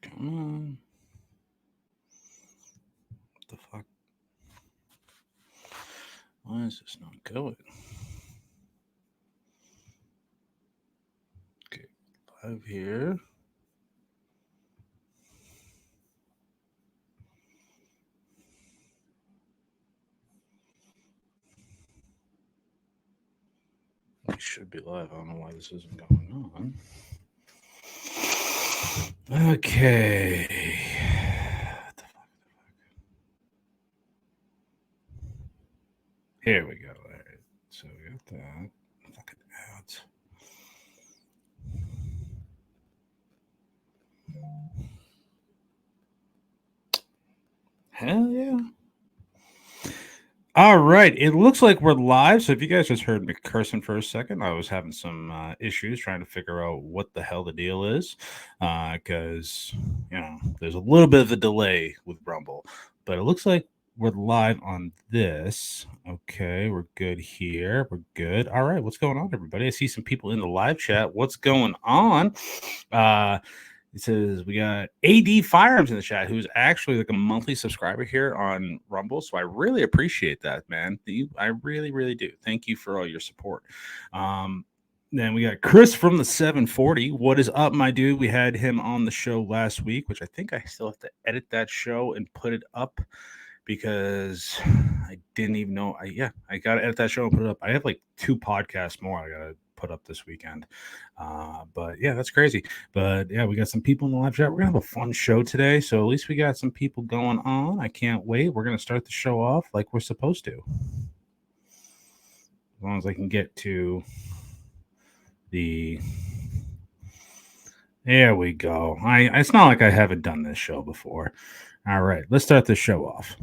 Come on. What the fuck? Why is this not going? Okay, live here. We should be live. I don't know why this isn't going on. Okay. What the fuck? Here we go. All right. So we got that. Fucking ads. Hell yeah. All right. It looks like we're live. So if you guys just heard me cursing for a second, I was having some issues trying to figure out what the hell the deal is. Because, there's a little bit of a delay with Rumble. But it looks like we're live on this. Okay. We're good here. We're good. All right. What's going on, everybody? I see some people in the live chat. What's going on? It says we got AD Firearms in the chat, who's actually like a monthly subscriber here on Rumble. So I really appreciate that, man. I really, really do. Thank you for all your support. Then we got Chris from the 740. What is up, my dude? We had him on the show last week, which I think I still have to edit that show and put it up because I didn't even know. I got to edit that show and put it up. I have like 2 podcasts more I got to put up this weekend. But yeah, that's crazy. But yeah, we got some people in the live chat. We're gonna have a fun show today. So at least we got some people going on. I can't wait. We're gonna start the show off like we're supposed to. As long as I can get to the. There we go. It's not like I haven't done this show before. All right, let's start the show off.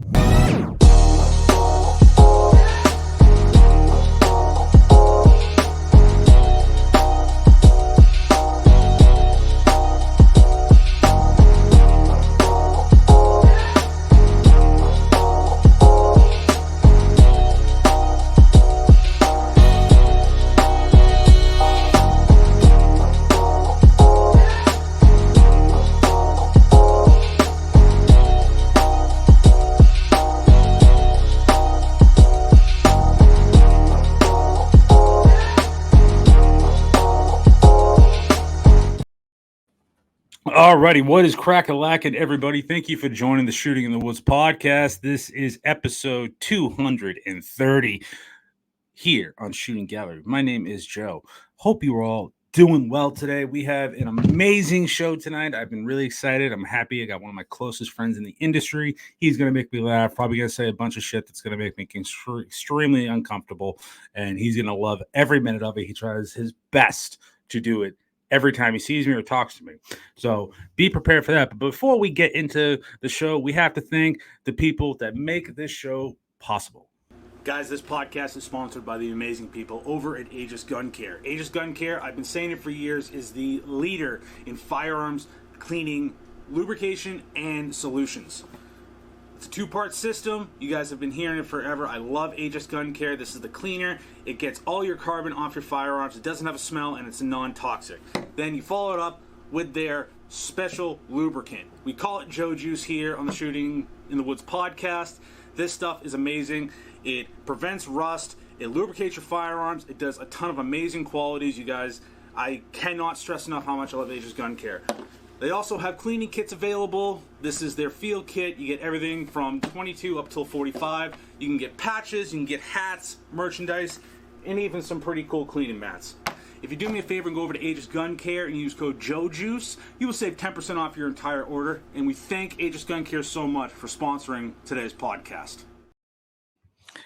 Alrighty, what is crack-a-lackin', everybody? Thank you for joining the Shooting in the Woods podcast. This is episode 230 here on Shooting Gallery. My name is Joe. Hope you are all doing well today. We have an amazing show tonight. I've been really excited. I'm happy. I got one of my closest friends in the industry. He's going to make me laugh. Probably going to say a bunch of shit that's going to make me extremely uncomfortable, and he's going to love every minute of it. He tries his best to do it every time he sees me or talks to me. So be prepared for that. But before we get into the show, we have to thank the people that make this show possible. Guys, this podcast is sponsored by the amazing people over at Aegis Gun Care. Aegis Gun Care, I've been saying it for years, is the leader in firearms cleaning, lubrication, and solutions. It's a 2-part system. You guys have been hearing it forever. I love Aegis Gun Care. This is the cleaner. It gets all your carbon off your firearms. It doesn't have a smell, and it's non-toxic. Then you follow it up with their special lubricant. We call it Joe Juice here on the Shooting in the Woods podcast. This stuff is amazing. It prevents rust. It lubricates your firearms. It does a ton of amazing qualities, you guys. I cannot stress enough how much I love Aegis Gun Care. They also have cleaning kits available. This is their field kit. You get everything from 22 up till 45. You can get patches, you can get hats, merchandise, and even some pretty cool cleaning mats. If you do me a favor and go over to Aegis Gun Care and use code JOEJUICE, you will save 10% off your entire order. And we thank Aegis Gun Care so much for sponsoring today's podcast.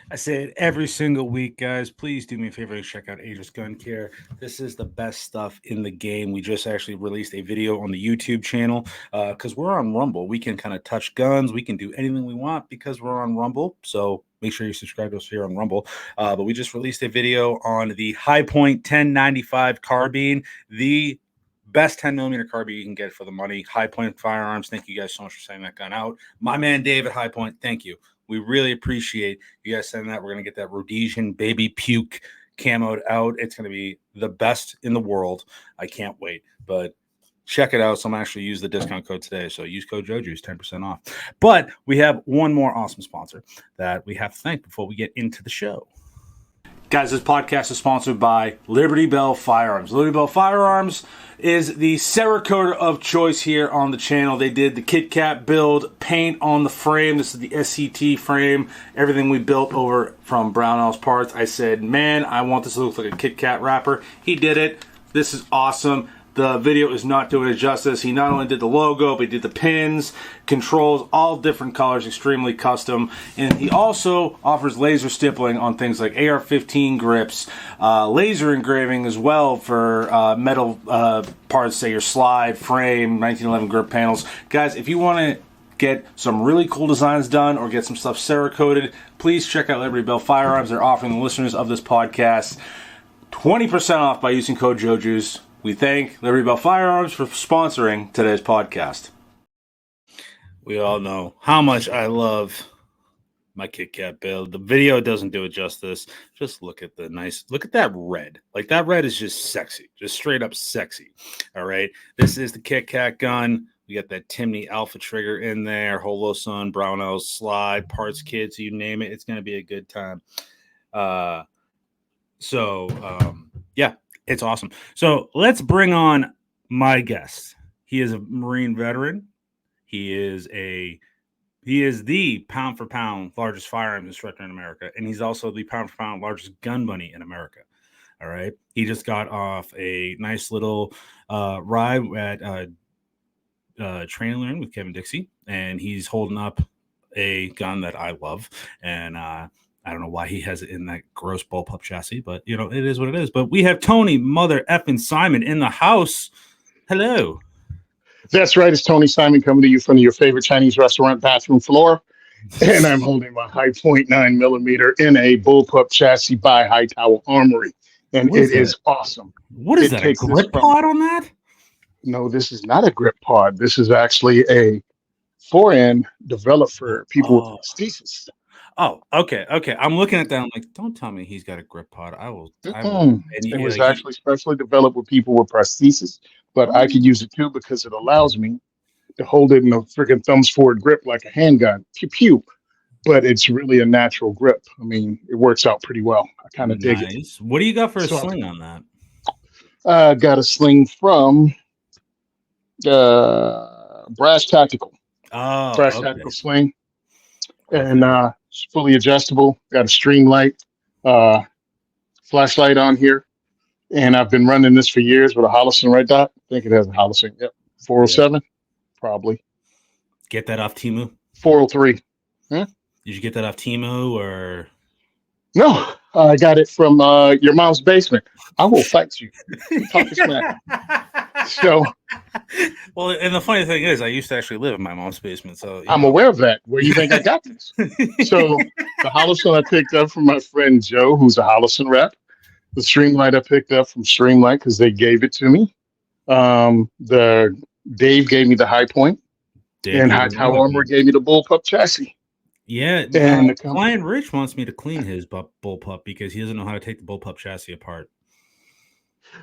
I say it every single week, guys. Please do me a favor and check out Aegis Gun Care. This is the best stuff in the game. We just actually released a video on the YouTube channel because we're on Rumble. We can kind of touch guns. We can do anything we want because we're on Rumble. So make sure you subscribe to us here on Rumble. But we just released a video on the High Point 1095 carbine, the best 10mm carbine you can get for the money. High Point Firearms. Thank you guys so much for sending that gun out. My man Dave at High Point, thank you. We really appreciate you guys sending that. We're going to get that Rhodesian baby puke camoed out. It's going to be the best in the world. I can't wait. But check it out. Someone actually used the discount code today. So use code JoJuice, 10% off. But we have one more awesome sponsor that we have to thank before we get into the show. Guys, this podcast is sponsored by Liberty Bell Firearms. Liberty Bell Firearms is the Cerakote of choice here on the channel. They did the Kit Kat build, paint on the frame. This is the SCT frame. Everything we built over from Brownell's Parts. I said, man, I want this to look like a Kit Kat wrapper. He did it. This is awesome. The video is not doing it justice. He not only did the logo, but he did the pins, controls, all different colors, extremely custom. And he also offers laser stippling on things like AR-15 grips, laser engraving as well for metal parts, say your slide, frame, 1911 grip panels. Guys, if you want to get some really cool designs done or get some stuff Cerakoted, please check out Liberty Bell Firearms. They're offering the listeners of this podcast 20% off by using code JoJuice. We thank Liberty Bell Firearms for sponsoring today's podcast. We all know how much I love my Kit Kat build. The video doesn't do it justice. Just look at that red. Like, that red is just sexy. Just straight up sexy. All right. This is the Kit Kat gun. We got that Timney Alpha trigger in there. Holosun, Brownell's slide, parts kits, you name it. It's going to be a good time. Yeah. It's awesome. So let's bring on my guest. He is a Marine veteran. He is the pound for pound largest firearms instructor in America, and he's also the pound for pound largest gun bunny in America. All right. He just got off a nice little ride at Train and Learn with Kevin Dixie, and he's holding up a gun that I love, and I don't know why he has it in that gross bullpup chassis, but, you know, it is what it is. But we have Tony Mother effing Simon in the house. Hello. That's right. It's Tony Simon coming to you from your favorite Chinese restaurant bathroom floor. And I'm holding my High Point 9mm in a bullpup chassis by Hightower Armory. And it is awesome. What is that, a grip pod on that? No, this is not a grip pod. This is actually a forend developed for people with prosthesis. Oh, okay. I'm looking at that. I'm like, don't tell me he's got a grip pod. I will. It was actually specially developed with people with prosthesis, but I could use it too because it allows me to hold it in a freaking thumbs forward grip like a handgun. Pew pew. But it's really a natural grip. I mean, it works out pretty well. I kind of dig it. What do you got for a sling on that? I got a sling from Brass Tactical. Oh, Brass Tactical sling. And it's fully adjustable. Got a stream light, flashlight on here. And I've been running this for years with a Holosun right dot. I think it has a Holosun. Yep. 407, probably. Get that off Temu? 403. Did you get that off Temu or? No, I got it from your mom's basement. I will fight you. Talk smack. So, well, and the funny thing is, I used to actually live in my mom's basement, so I'm aware of that. Where do you think I got this? So, the Holosun I picked up from my friend Joe, who's a Holosun rep. The Streamlight I picked up from Streamlight because they gave it to me. The Dave gave me the High Point, and Hightower Armor gave me the bullpup chassis. Yeah, and client Rich wants me to clean his bullpup because he doesn't know how to take the bullpup chassis apart.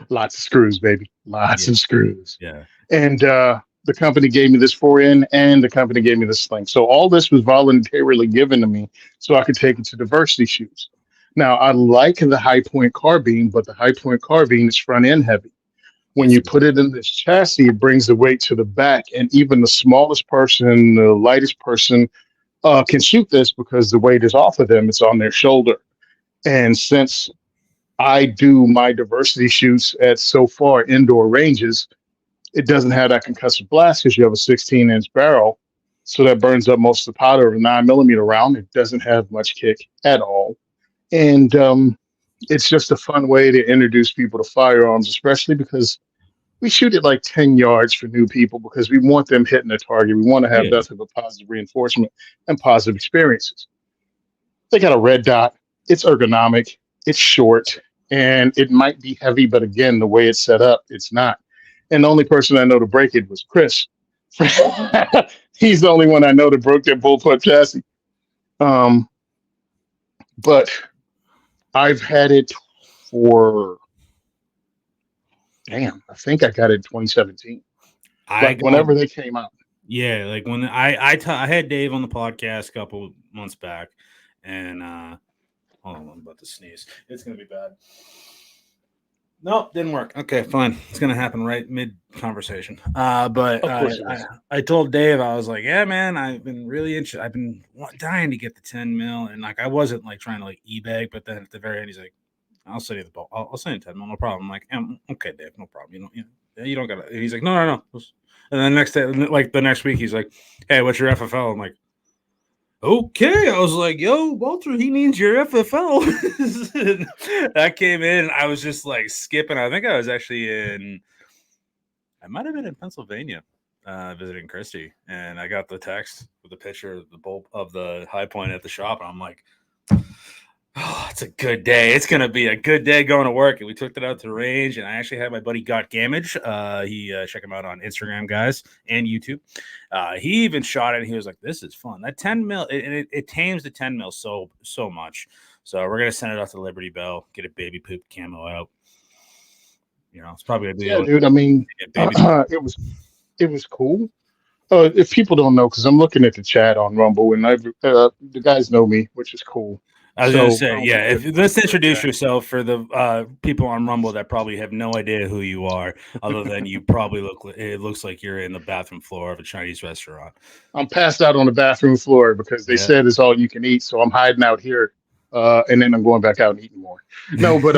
Lots of screws, baby. Lots of screws. Yeah. And the company gave me this forend, and the company gave me this sling. So all this was voluntarily given to me so I could take it to diversity shoots. Now, I like the High Point carbine, but the High Point carbine is front end heavy. When you put it in this chassis, it brings the weight to the back, and even the smallest person, the lightest person, can shoot this because the weight is off of them. It's on their shoulder. And since I do my diversity shoots at so far indoor ranges, it doesn't have that concussive blast because you have a 16-inch barrel. So that burns up most of the powder of a 9mm round. It doesn't have much kick at all. And it's just a fun way to introduce people to firearms, especially because we shoot it like 10 yards for new people because we want them hitting the target. We want to have nothing but positive reinforcement and positive experiences. They got a red dot. It's ergonomic. It's short, and it might be heavy, but again, the way it's set up, it's not. And the only person I know to break it was Chris. He's the only one I know that broke that bullpup chassis. But I've had it for, I think I got it in 2017. Like whenever they came out. Yeah, like when I had Dave on the podcast a couple months back, and hold on, I'm about to sneeze. It's gonna be bad. Nope, didn't work. Okay, fine. It's gonna happen right mid conversation. But Of course it is. I told Dave, I was like, yeah, man, I've been really interested. I've been dying to get the 10 mil, and like I wasn't like trying to like e-bag, but then at the very end, he's like, I'll send you the ball. I'll send you 10 mil, no problem. I'm like, okay, Dave, no problem. You don't gotta. He's like, no. And then next day, like the next week, he's like, hey, what's your FFL? I'm like, okay. I was like, yo, Walter, he needs your FFL. I came in, I was just like skipping. I think I was actually I might have been in Pennsylvania visiting Christy. And I got the text with the picture of the bulb of the high point at the shop. And I'm like, oh, it's a good day. It's going to be a good day going to work. And we took it out to the range. And I actually had my buddy Got Gamage. Check him out on Instagram, guys, and YouTube. He even shot it. And he was like, this is fun. That 10 mil, it tames the 10 mil so much. So we're going to send it out to Liberty Bell, get a baby poop camo out. It's probably going to be dude. I mean, it was cool. If people don't know, because I'm looking at the chat on Rumble, and the guys know me, which is cool. I was going to say, yeah. Let's introduce yourself for the people on Rumble that probably have no idea who you are, other than you probably it looks like you're in the bathroom floor of a Chinese restaurant. I'm passed out on the bathroom floor because they said it's all you can eat, so I'm hiding out here, and then I'm going back out and eating more. No, but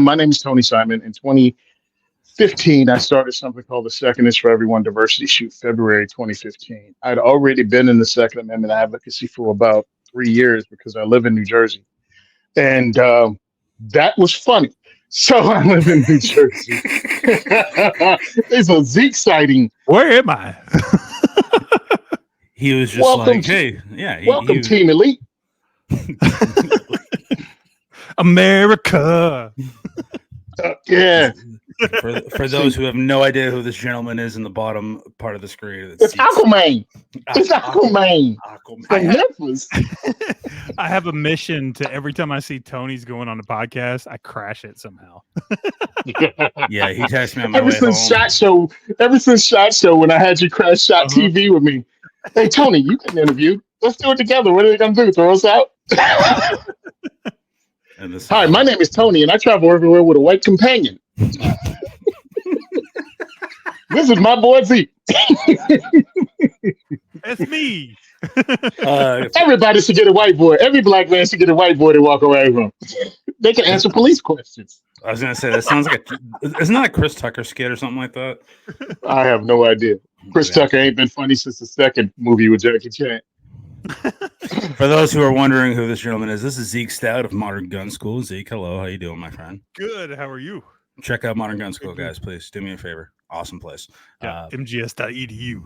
my name is Tony Simon. In 2015, I started something called the Second is for Everyone Diversity Shoot, February 2015. I'd already been in the Second Amendment advocacy for about 3 years because I live in New Jersey. And that was funny. So I live in New Jersey. There's a Zeke sighting. Where am I? He was just welcome welcome, Team Elite. America. Yeah. For those who have no idea who this gentleman is in the bottom part of the screen, it's Aquaman. It's Aquaman. I have a mission to every time I see Tony's going on the podcast, I crash it somehow. Yeah, he texts me on my way home. Ever since Shot Show, when I had you crash Shot TV with me, hey Tony, you can interview. Let's do it together. What are they gonna do? Throw us out? Hi, my name is Tony, and I travel everywhere with a white companion. This is my boy Zeke. It's me. Everybody should get a white boy. Every black man should get a white boy to walk away from. They can answer police questions. I was gonna say that sounds like isn't that a Chris Tucker skit or something like that? I have no idea. Chris Tucker ain't been funny since the second movie with Jackie Chan. For those who are wondering who this gentleman is, this is Zeke Stout of Modern Gun School. Zeke, hello, how you doing, my friend? Good. How are you? Check out Modern Gun School, guys. Please do me a favor. Awesome place. Yeah, mgs.edu.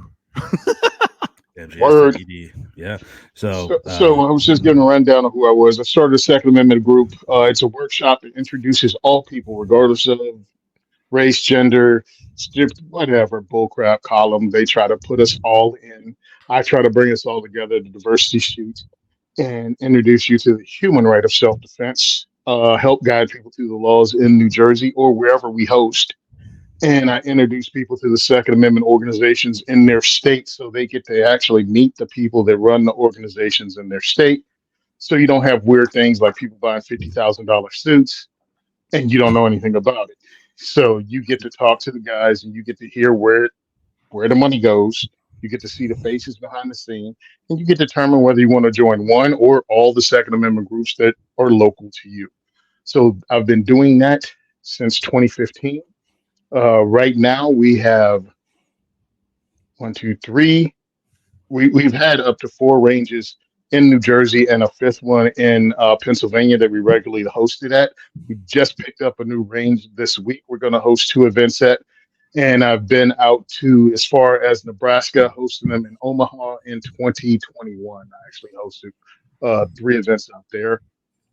MGS.edu. Yeah. So I was just giving a rundown of who I was. I started a Second Amendment group. It's a workshop that introduces all people, regardless of race, gender, whatever bullcrap column they try to put us all in. I try to bring us all together, the diversity shoot, and introduce you to the human right of self-defense, help guide people through the laws in New Jersey or wherever we host. And I introduce people to the Second Amendment organizations in their state so they get to actually meet the people that run the organizations in their state. So you don't have weird things like people buying $50,000 suits and you don't know anything about it. So you get to talk to the guys and you get to hear where the money goes. You get to see the faces behind the scene, and you get to determine whether you want to join one or all the Second Amendment groups that are local to you. So I've been doing that since 2015. Right now we have 1, 2, 3. We've had up to 4 ranges in New Jersey and a 5th one in Pennsylvania that we regularly hosted at. We just picked up a new range this week. We're going to host 2 events at. And I've been out to as far as Nebraska, hosting them in Omaha in 2021. I actually hosted 3 events out there.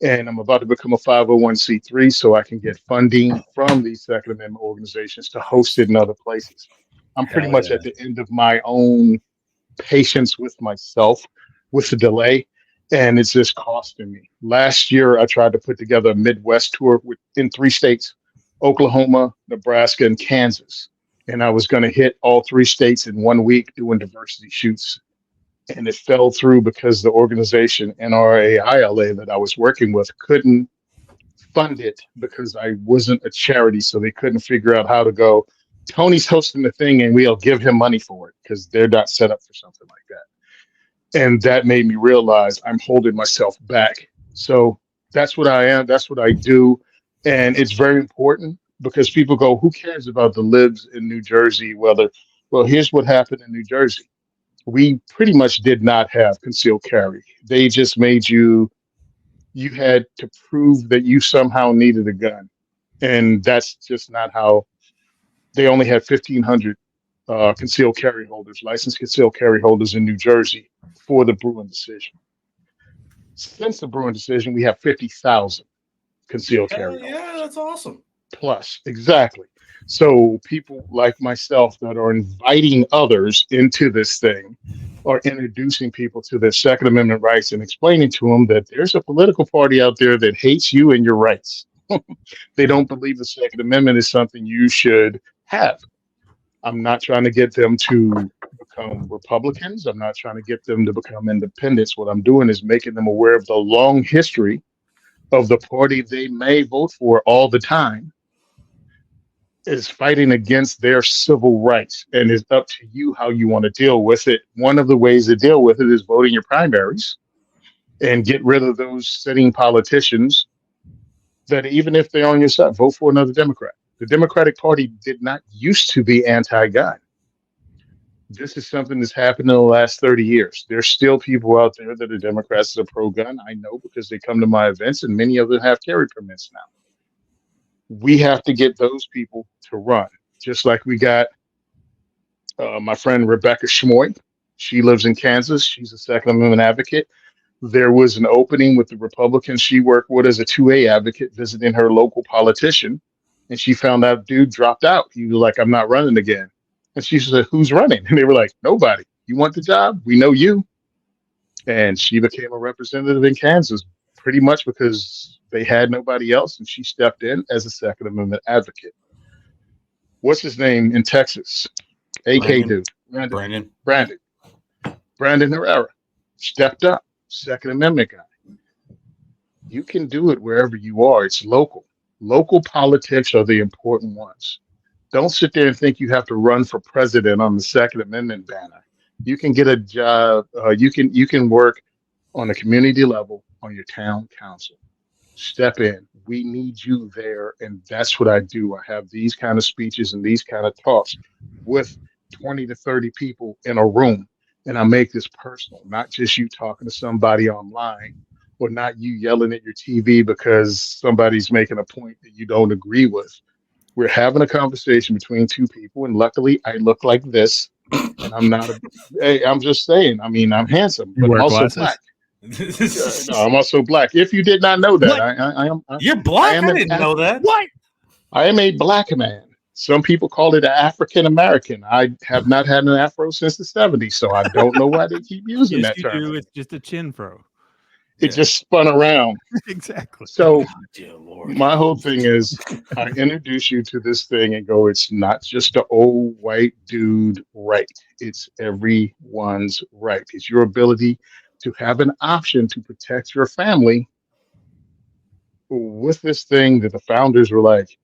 And I'm about to become a 501c3 so I can get funding from these Second Amendment organizations to host it in other places. I'm pretty much at the end of my own patience with myself with the delay, and it's just costing me. Last year, I tried to put together a Midwest tour in 3 states, Oklahoma, Nebraska, and Kansas. and I was going to hit all 3 states in 1 week doing diversity shoots. And it fell through because the organization NRAILA that I was working with couldn't fund it because I wasn't a charity. So they couldn't figure out how to go, Tony's hosting the thing and we'll give him money for it because they're not set up for something like that. And that made me realize I'm holding myself back. So that's what I am. That's what I do. And it's very important because people go, who cares about the libs in New Jersey? Well, here's what happened in New Jersey. We pretty much did not have concealed carry. They just made you had to prove that you somehow needed a gun. And that's just not how. They only had 1,500 concealed carry holders, licensed concealed carry holders in New Jersey for the Bruin decision. Since the Bruin decision, we have 50,000 concealed carry holders. Yeah, that's awesome. Plus, exactly. So people like myself that are inviting others into this thing are introducing people to their Second Amendment rights and explaining to them that there's a political party out there that hates you and your rights. They don't believe the Second Amendment is something you should have. I'm not trying to get them to become Republicans. I'm not trying to get them to become independents. What I'm doing is making them aware of the long history of the party they may vote for all the time is fighting against their civil rights, and it's up to you how you want to deal with it. One of the ways to deal with it is voting your primaries and get rid of those sitting politicians that even if they're on your side, vote for another Democrat. The Democratic Party did not used to be anti-gun. This is something that's happened in the last 30 years. There's still people out there that are Democrats that are pro-gun. I know because they come to my events, and many of them have carry permits now. We have to get those people to run, just like we got my friend Rebecca Schmoy. She lives in Kansas. She's a Second Amendment advocate. There was an opening with the Republicans she worked with as a 2A advocate visiting her local politician, and she found out dude dropped out. He was like, I'm not running again. And she said, who's running? And they were like, nobody. You want the job? We know you. And she became a representative in Kansas pretty much because they had nobody else, and she stepped in as a Second Amendment advocate. What's his name in Texas? AK dude. Brandon Herrera stepped up, Second Amendment guy. You can do it wherever you are. It's local. Local politics are the important ones. Don't sit there and think you have to run for president on the Second Amendment banner. You can get a job. You can work on a community level on your town council. Step in. We need you there, and that's what I do. I have these kind of speeches and these kind of talks with 20 to 30 people in a room, and I make this personal, not just you talking to somebody online or not you yelling at your TV because somebody's making a point that you don't agree with. We're having a conversation between two people, and luckily I look like this, and I'm not hey, I'm just saying, I mean, I'm handsome, but I'm also black. No, I'm also black. If you did not know that, I am. You're black? I didn't know that. What? I am a black man. Some people call it an African American. I have not had an afro since the 70s, so I don't know why they keep using that term. Do. It's just a chin fro. It just spun around. Exactly. So dear Lord. My whole thing is I introduce you to this thing and go, it's not just an old white dude right. It's everyone's right. It's your ability to have an option to protect your family with this thing that the founders were like,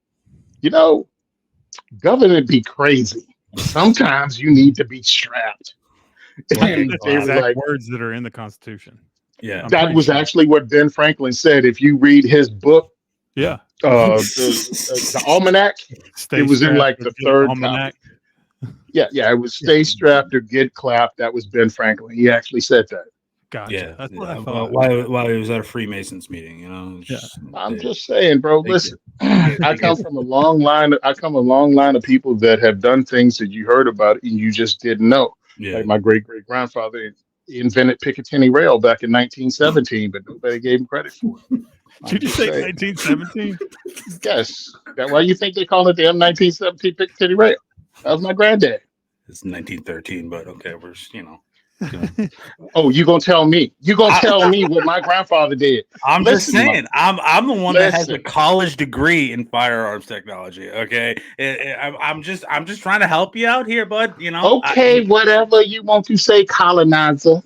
government be crazy. Sometimes you need to be strapped. And they were like words that are in the Constitution. Yeah, that was actually what Ben Franklin said. If you read his book, the almanac, it was in like the third almanac. Yeah, it was stay strapped or get clapped. That was Ben Franklin. He actually said that. Gotcha. Yeah, that's what I thought. While he was at a Freemasons meeting, I'm just saying, bro. Listen, I come from a long line. I come a long line of people that have done things that you heard about and you just didn't know. Yeah. Like my great grandfather invented Picatinny rail back in 1917, but nobody gave him credit for it. Did you say 1917? Yes. That's why you think they call it the M1917 Picatinny rail. That was my granddad. It's 1913, but okay, Oh, you gonna tell me? You gonna tell me what my grandfather did? I'm just Listen, saying. I'm the one that has a listen. college degree in firearms technology. Okay, I'm just trying to help you out here, bud. You know. Okay, whatever you want to say, colonizer.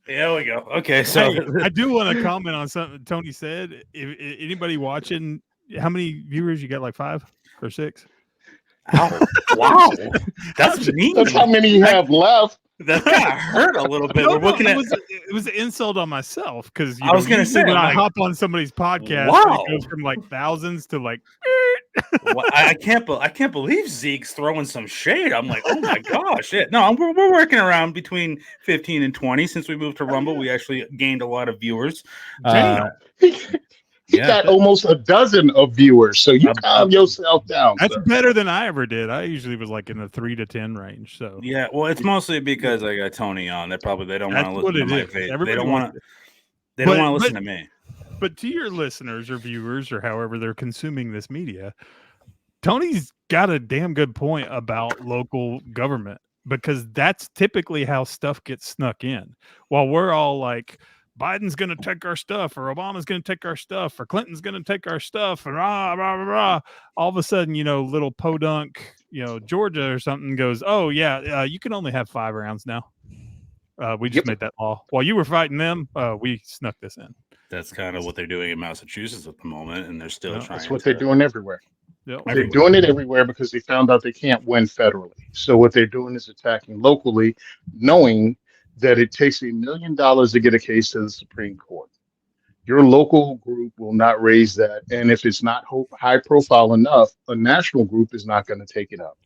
There we go. Okay, so Hey, I do want to comment on something Tony said. If anybody watching, how many viewers you got? Like 5 or 6? ow, wow, that's mean. That's how many you have left. That kind of hurt a little bit. No, We're looking at. it was an insult on myself because I was gonna usually say, when I'm I like, hop on somebody's podcast, wow. it goes from like thousands to like. I can't believe Zeke's throwing some shade. I'm like, oh my gosh, shit. No, we're working around between 15 and 20. Since we moved to Rumble, we actually gained a lot of viewers. He got almost a dozen of viewers, so you calm yourself down. That's sir. better than I ever did. I usually was like in the 3 to 10 range. So yeah, well, it's mostly because I got Tony on. They don't want to listen to my face. They don't want to listen to me. But to your listeners or viewers or however they're consuming this media, Tony's got a damn good point about local government, because that's typically how stuff gets snuck in. While we're all like, Biden's going to take our stuff, or Obama's going to take our stuff, or Clinton's going to take our stuff, and rah, rah, rah, rah. All of a sudden, little podunk, Georgia or something goes, oh, yeah, you can only have 5 rounds now. We just made that law. While you were fighting them, we snuck this in. That's kind of what they're doing in Massachusetts at the moment, and they're still trying. That's what they're doing everywhere. Yep. They're doing it everywhere because they found out they can't win federally. So what they're doing is attacking locally, knowing that it takes $1 million to get a case to the Supreme Court. Your local group will not raise that. And if it's not high profile enough, a national group is not going to take it up.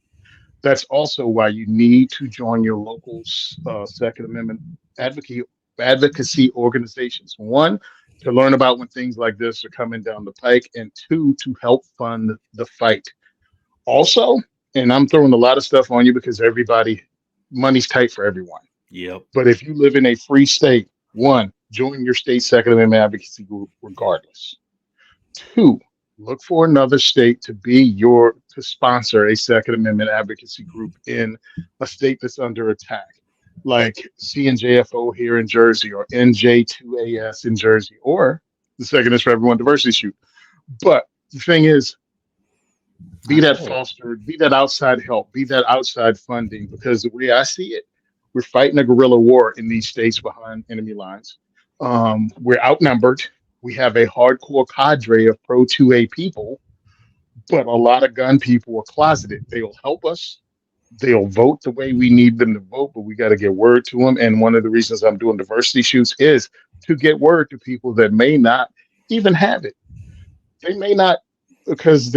That's also why you need to join your local Second Amendment advocacy organizations. 1, to learn about when things like this are coming down the pike, and 2, to help fund the fight. Also, and I'm throwing a lot of stuff on you because money's tight for everyone. Yep. But if you live in a free state, 1, join your state Second Amendment advocacy group regardless. 2, look for another state to sponsor a Second Amendment advocacy group in a state that's under attack, like CNJFO here in Jersey, or NJ2AS in Jersey, or the Second is for Everyone diversity shoot. But the thing is, be that foster, be that outside help, be that outside funding, because the way I see it, we're fighting a guerrilla war in these states behind enemy lines. We're outnumbered. We have a hardcore cadre of pro-2A people, but a lot of gun people are closeted. They'll help us. They'll vote the way we need them to vote, but we got to get word to them. And one of the reasons I'm doing diversity shoots is to get word to people that may not even have it. They may not, because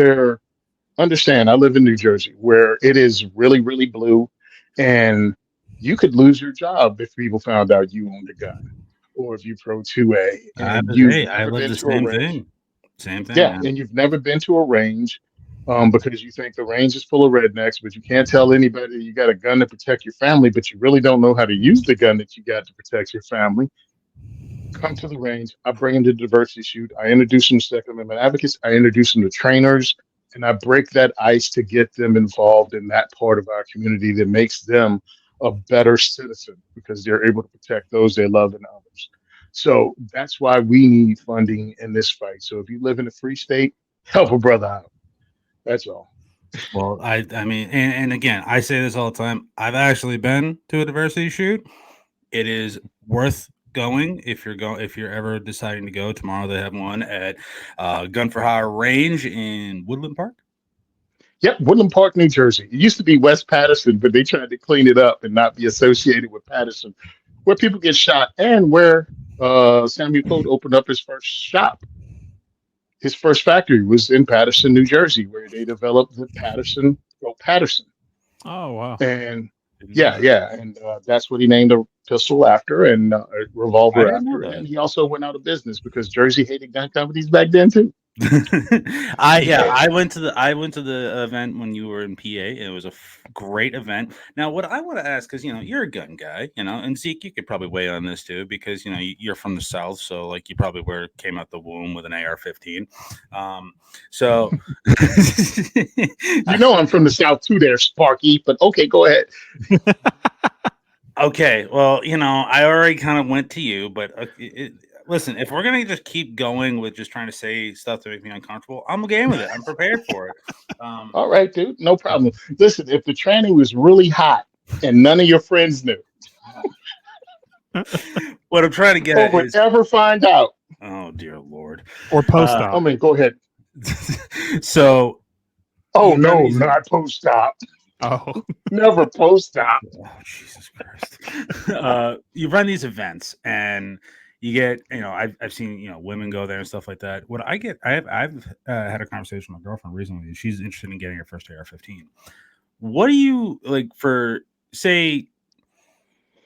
understand, I live in New Jersey, where it is really, really blue, and you could lose your job if people found out you owned a gun, or if you pro-2A. And I live the same thing. Same thing. Yeah, man. And you've never been to a range because you think the range is full of rednecks, but you can't tell anybody you got a gun to protect your family, but you really don't know how to use the gun that you got to protect your family. Come to the range. I bring them to the diversity shoot. I introduce them to Second Amendment advocates. I introduce them to trainers, and I break that ice to get them involved in that part of our community that makes them a better citizen, because they're able to protect those they love and others. So that's why we need funding in this fight. So if you live in a free state, help a brother out. That's all. Well, I mean, and again, I say this all the time. I've actually been to a diversity shoot. It is worth going if you're ever deciding to go. Tomorrow they have one at Gun for Hire Range in Woodland Park. Yep, Woodland Park, New Jersey. It used to be West Patterson, but they tried to clean it up and not be associated with Patterson, where people get shot, and where Samuel Coate opened up his first shop. His first factory was in Patterson, New Jersey, where they developed the Patterson. Oh, wow. And and that's what he named a pistol after, and a revolver after. And he also went out of business because Jersey hated gun companies back then too. I went to the event when you were in PA. It was a great event. Now, what I want to ask, because you're a gun guy, and Zeke, you could probably weigh on this too, because you're from the South, so like you probably came out the womb with an AR-15. So I'm from the South too, there, Sparky. But okay, go ahead. Okay, well, I already kind of went to you, but listen, if we're gonna just keep going with just trying to say stuff to make me uncomfortable, I'm game with it. I'm prepared for it. All right, dude, no problem. Listen, if the training was really hot and none of your friends knew, what I'm trying to get or at would is, ever find out. oh dear Lord, Or post-op. I mean, go ahead. So Oh you run no, these. not post-op. Oh, Never post-op. Oh, Jesus Christ! You run these events, and you get, I've seen, women go there and stuff like that. What I get, I've had a conversation with my girlfriend recently, and she's interested in getting her first AR-15. What do you like for, say,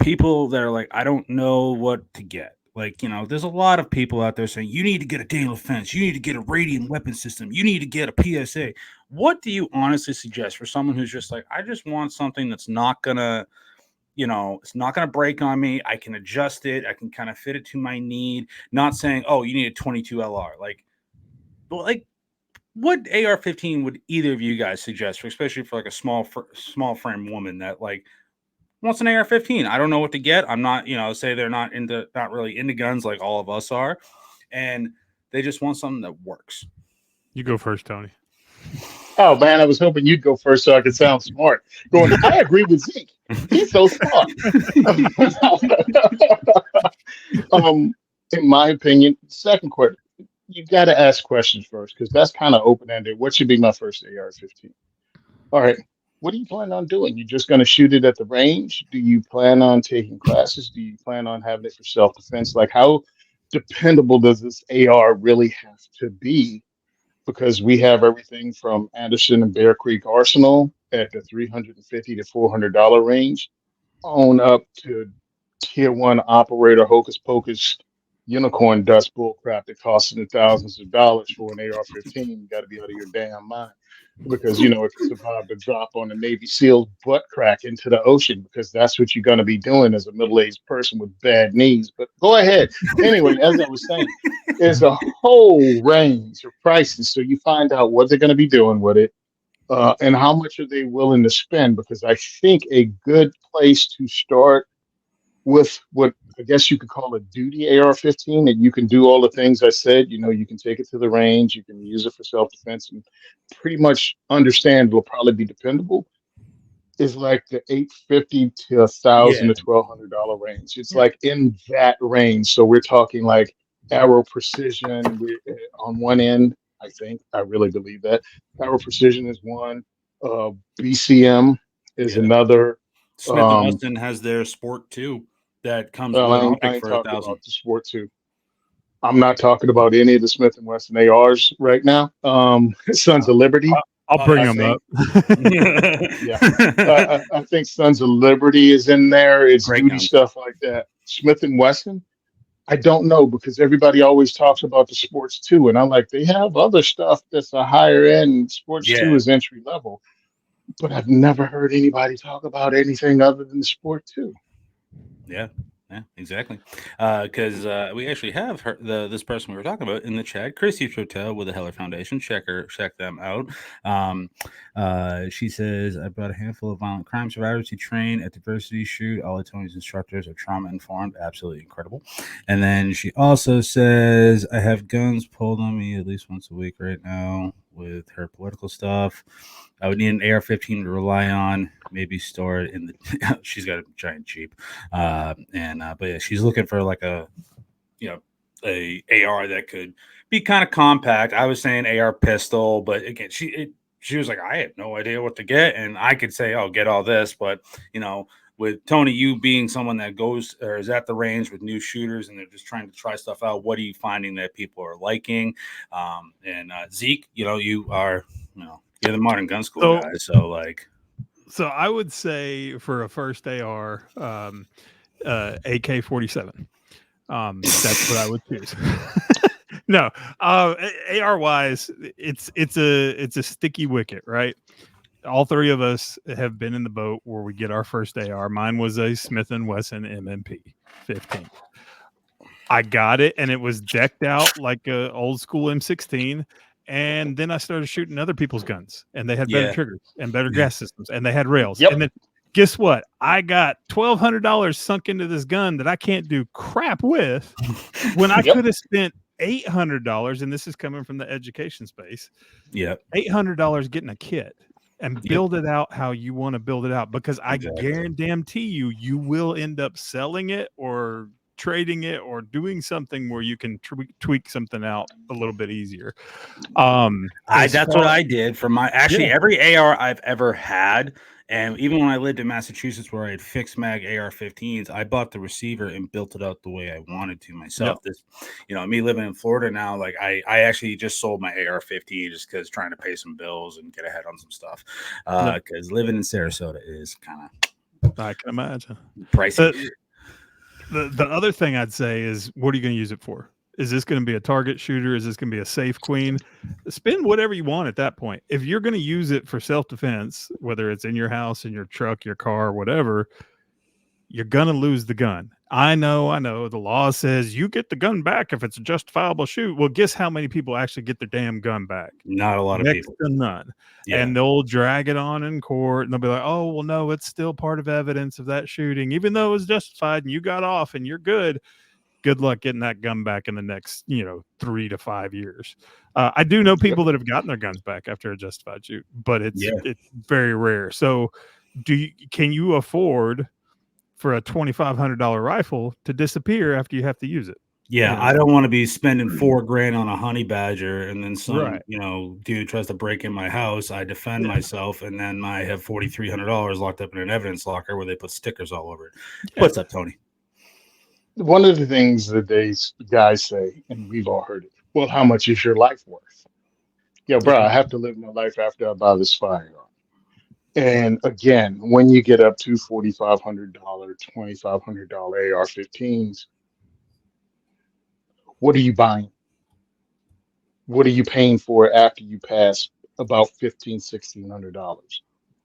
people that are like, I don't know what to get? Like, there's a lot of people out there saying you need to get a Daniel Fence, you need to get a radiant weapon system, you need to get a PSA. What do you honestly suggest for someone who's just like, I just want something that's not gonna, it's not gonna break on me. I can adjust it, I can kind of fit it to my need. Not saying, oh, you need a 22 LR. But like, what AR-15 would either of you guys suggest, especially for like a small frame woman that like wants an AR-15? I don't know what to get. I'm not, say they're not really into guns like all of us are, and they just want something that works. you go first, Tony. Oh man, I was hoping you'd go first so I could sound smart. I agree with Zeke. He's so smart. In my opinion, second question, you got to ask questions first because that's kind of open ended. What should be my first AR-15? All right. What are you planning on doing? You just going to shoot it at the range? Do you plan on taking classes? Do you plan on having it for self defense? Like, how dependable does this AR really have to be? Because we have everything from Anderson and Bear Creek Arsenal at the $350 to $400 range on up to tier one operator hocus pocus unicorn dust bull crap that costs in the thousands of dollars for an AR-15. You got to be out of your damn mind because it can survive the drop on a Navy SEAL's butt crack into the ocean because that's what you're going to be doing as a middle-aged person with bad knees. But go ahead. Anyway, as I was saying, there's a whole range of prices, so you find out what they're going to be doing with it. And how much are they willing to spend? Because I think a good place to start with what I guess you could call a duty AR-15, that you can do all the things I said. You can take it to the range, you can use it for self-defense, and pretty much understand it'll probably be dependable. Is like the $850 to $1,000 to $1,200 range. It's like in that range. So we're talking like arrow precision. We on one end. I really believe that arrow precision is one. BCM is another. Smith and Wesson has their Sport 2 that comes with an I optic ain't for talking 1,000. about the Sport 2. I'm not talking about any of the Smith and Wesson ARs right now. Sons of Liberty. I'll bring them up. Yeah, I think Sons of Liberty is in there. It's Great duty guns. stuff like that. Smith and Wesson, I don't know because everybody always talks about the Sports 2, and I'm like, they have other stuff that's a higher end. Sports 2 is entry level, but I've never heard anybody talk about anything other than the Sport 2. Yeah, exactly. Because we actually have this person we were talking about in the chat, Chrissy Chotel with the Heller Foundation. Check them out. She says, I brought a handful of violent crime survivors to train at diversity shoot. All of Tony's instructors are trauma informed. Absolutely incredible. And then she also says, I have guns pulled on me at least once a week right now with her political stuff. I would need an AR-15 to rely on, maybe store it in the. She's got a giant Jeep, but yeah, she's looking for like a AR that could be kind of compact. I was saying AR pistol, but again, she was like, I had no idea what to get, and I could say, oh, get all this, but with Tony, you being someone that goes or is at the range with new shooters and they're just trying to try stuff out, what are you finding that people are liking? And Zeke, you are, you're the modern gun school guy, so like. So I would say for a first AR, AK-47. That's what I would choose. No, AR wise, it's a sticky wicket, right? All three of us have been in the boat where we get our first AR. Mine was a Smith & Wesson MMP 15. I got it, and it was decked out like a old school M16. And then I started shooting other people's guns, and they had better triggers and better gas systems, and they had rails. Yep. And then guess what? I got $1,200 sunk into this gun that I can't do crap with when I could have spent $800, and this is coming from the education space. Yeah, $800 getting a kit and build it out how you want to build it out, because I guarantee you will end up selling it or trading it or doing something where you can tweak something out a little bit easier. That's what I did for my every AR I've ever had. And even when I lived in Massachusetts, where I had fixed mag AR-15s, I bought the receiver and built it out the way I wanted to myself. This, me living in Florida now, like I actually just sold my AR-15 just because trying to pay some bills and get ahead on some stuff. Because living in Sarasota is kind of, I can imagine, pricey. The other thing I'd say is, what are you going to use it for? Is this going to be a target shooter? Is this going to be a safe queen? Spend whatever you want at that point. If you're going to use it for self-defense, whether it's in your house, in your truck, your car, whatever, you're going to lose the gun. I know. The law says you get the gun back if it's a justifiable shoot. Well, guess how many people actually get their damn gun back? Not a lot of people. Next to none. Yeah. And they'll drag it on in court, and they'll be like, oh, well, no, it's still part of evidence of that shooting, even though it was justified and you got off and you're good. Good luck getting that gun back in the next, 3 to 5 years. I do know people that have gotten their guns back after a justified shoot, but it's very rare. So can you afford for a $2,500 rifle to disappear after you have to use it? Yeah, I don't want to be spending $4,000 on a honey badger, and then some, dude tries to break in my house. I defend myself, and then I have $4,300 locked up in an evidence locker where they put stickers all over it. Yeah. What's up, Tony? One of the things that these guys say, and we've all heard it, well, how much is your life worth? Yeah, bro, I have to live my life after I buy this firearm. And again, when you get up to $4,500, $2,500 AR-15s, what are you buying? What are you paying for after you pass about $1,500, $1,600?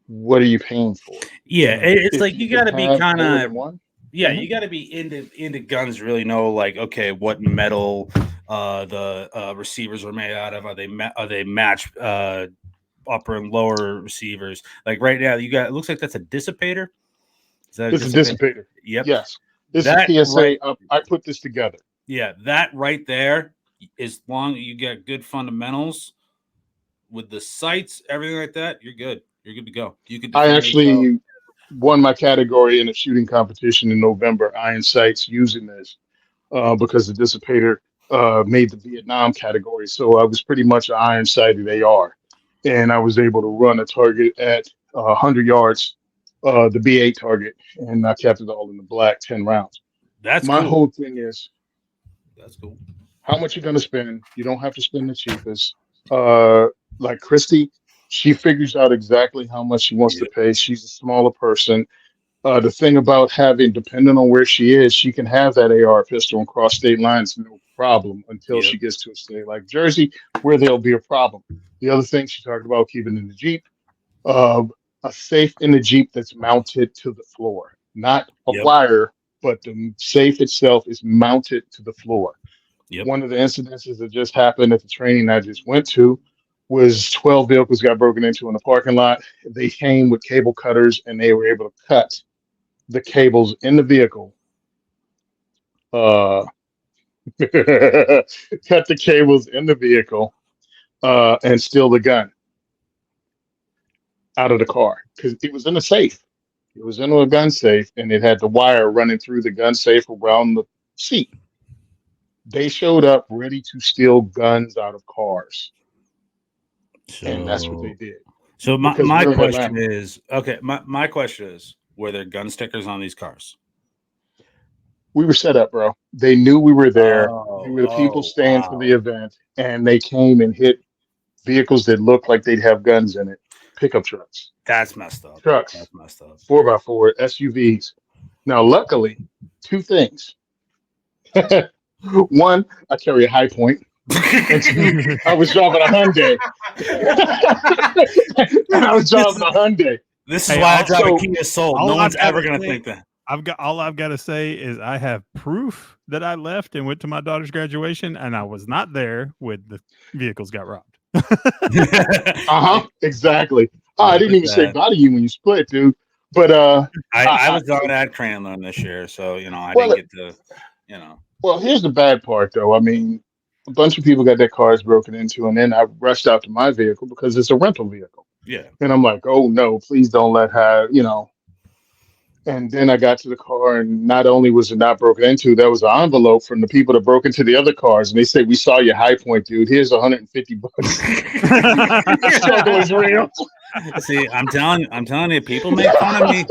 What are you paying for? Yeah, it's like you got to be kind of Yeah, you got to be into guns. Really know, like, okay, what metal the receivers are made out of. Are they match upper and lower receivers? Like right now, you got. It looks like that's a dissipator. Is that it's a dissipator? Yep. Yes. This is PSA. I put this together. Yeah, that right there. As long as you get good fundamentals with the sights, everything like that, you're good. You're good to go. You could. I actually won my category in a shooting competition in November, Iron Sights, using this because the dissipator made the Vietnam category. So I was pretty much an iron sighted AR, and I was able to run a target at 100 yards, the B8 target, and I kept it all in the black, 10 rounds. That's my cool. whole thing is, that's cool. How much you're going to spend? You don't have to spend the cheapest. Like Christy, she figures out exactly how much she wants to pay. She's a smaller person. The thing about having, depending on where she is, she can have that AR pistol and cross state lines, no problem, until she gets to a state like Jersey, where there'll be a problem. The other thing she talked about, keeping in the Jeep, a safe in the Jeep that's mounted to the floor, not a wire, but the safe itself is mounted to the floor. One of the incidences that just happened at the training I just went to was 12 vehicles got broken into in the parking lot. They came with cable cutters, and they were able to cut the cables in the vehicle. Cut the cables in the vehicle and steal the gun out of the car because it was in a safe. It was in a gun safe, and it had the wire running through the gun safe around the seat. They showed up ready to steal guns out of cars. And that's what they did. So my question is, my question is, were there gun stickers on these cars? We were set up, bro. They knew we were there. We were the people staying for the event, and they came and hit vehicles that looked like they'd have guns in it. Pickup trucks. That's messed up. Trucks. That's messed up. 4x4 SUVs. Now, luckily, two things. One, I carry a high point, And I was driving a Hyundai. And I was driving a Hyundai. This is why I drive a Kia Soul. No one's I've ever gotta going to say- think that. All I've got to say is I have proof that I left and went to my daughter's graduation, and I was not there when the vehicles got robbed. Exactly. Oh, I didn't even say bye to you when you split, dude. But I was on that Cranlund this year, so I Well, didn't get to. Well, here's the bad part, though. I mean, a bunch of people got their cars broken into, and then I rushed out to my vehicle because it's a rental vehicle. Yeah. And I'm like, oh no, please don't let her, And then I got to the car, and not only was it not broken into, there was an envelope from the people that broke into the other cars, and they said, "We saw your High Point, dude. Here's $150." The struggle is real. See, I'm telling you, people make fun of me.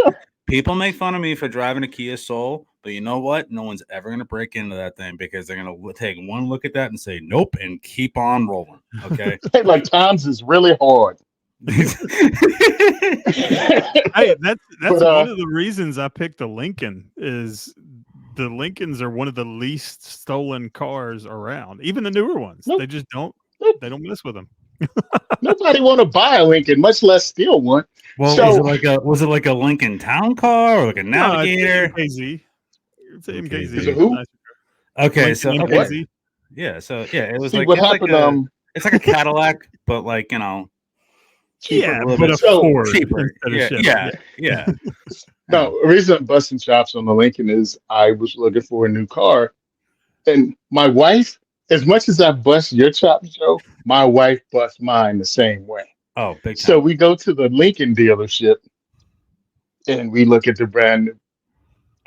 People make fun of me for driving a Kia Soul, but you know what? No one's ever going to break into that thing because they're going to take one look at that and say, nope, and keep on rolling. Okay. Like, times is really hard. Hey, that's one of the reasons I picked the Lincoln. Is the Lincolns are one of the least stolen cars around, even the newer ones. Nope. They just don't mess with them. Nobody want to buy a Lincoln, much less steal one. Well, was it like a Lincoln Town Car or like a Navigator? No, it's an MKZ. Is it who? Okay, so MKZ. Yeah, so it was See, like what happened. It's like a Cadillac, but like cheaper, but cheaper. Yeah. No, the reason I'm busting chops on the Lincoln is I was looking for a new car, and my wife, as much as I bust your chops, Joe, my wife busts mine the same way. Oh, big time. So we go to the Lincoln dealership, and we look at the brand,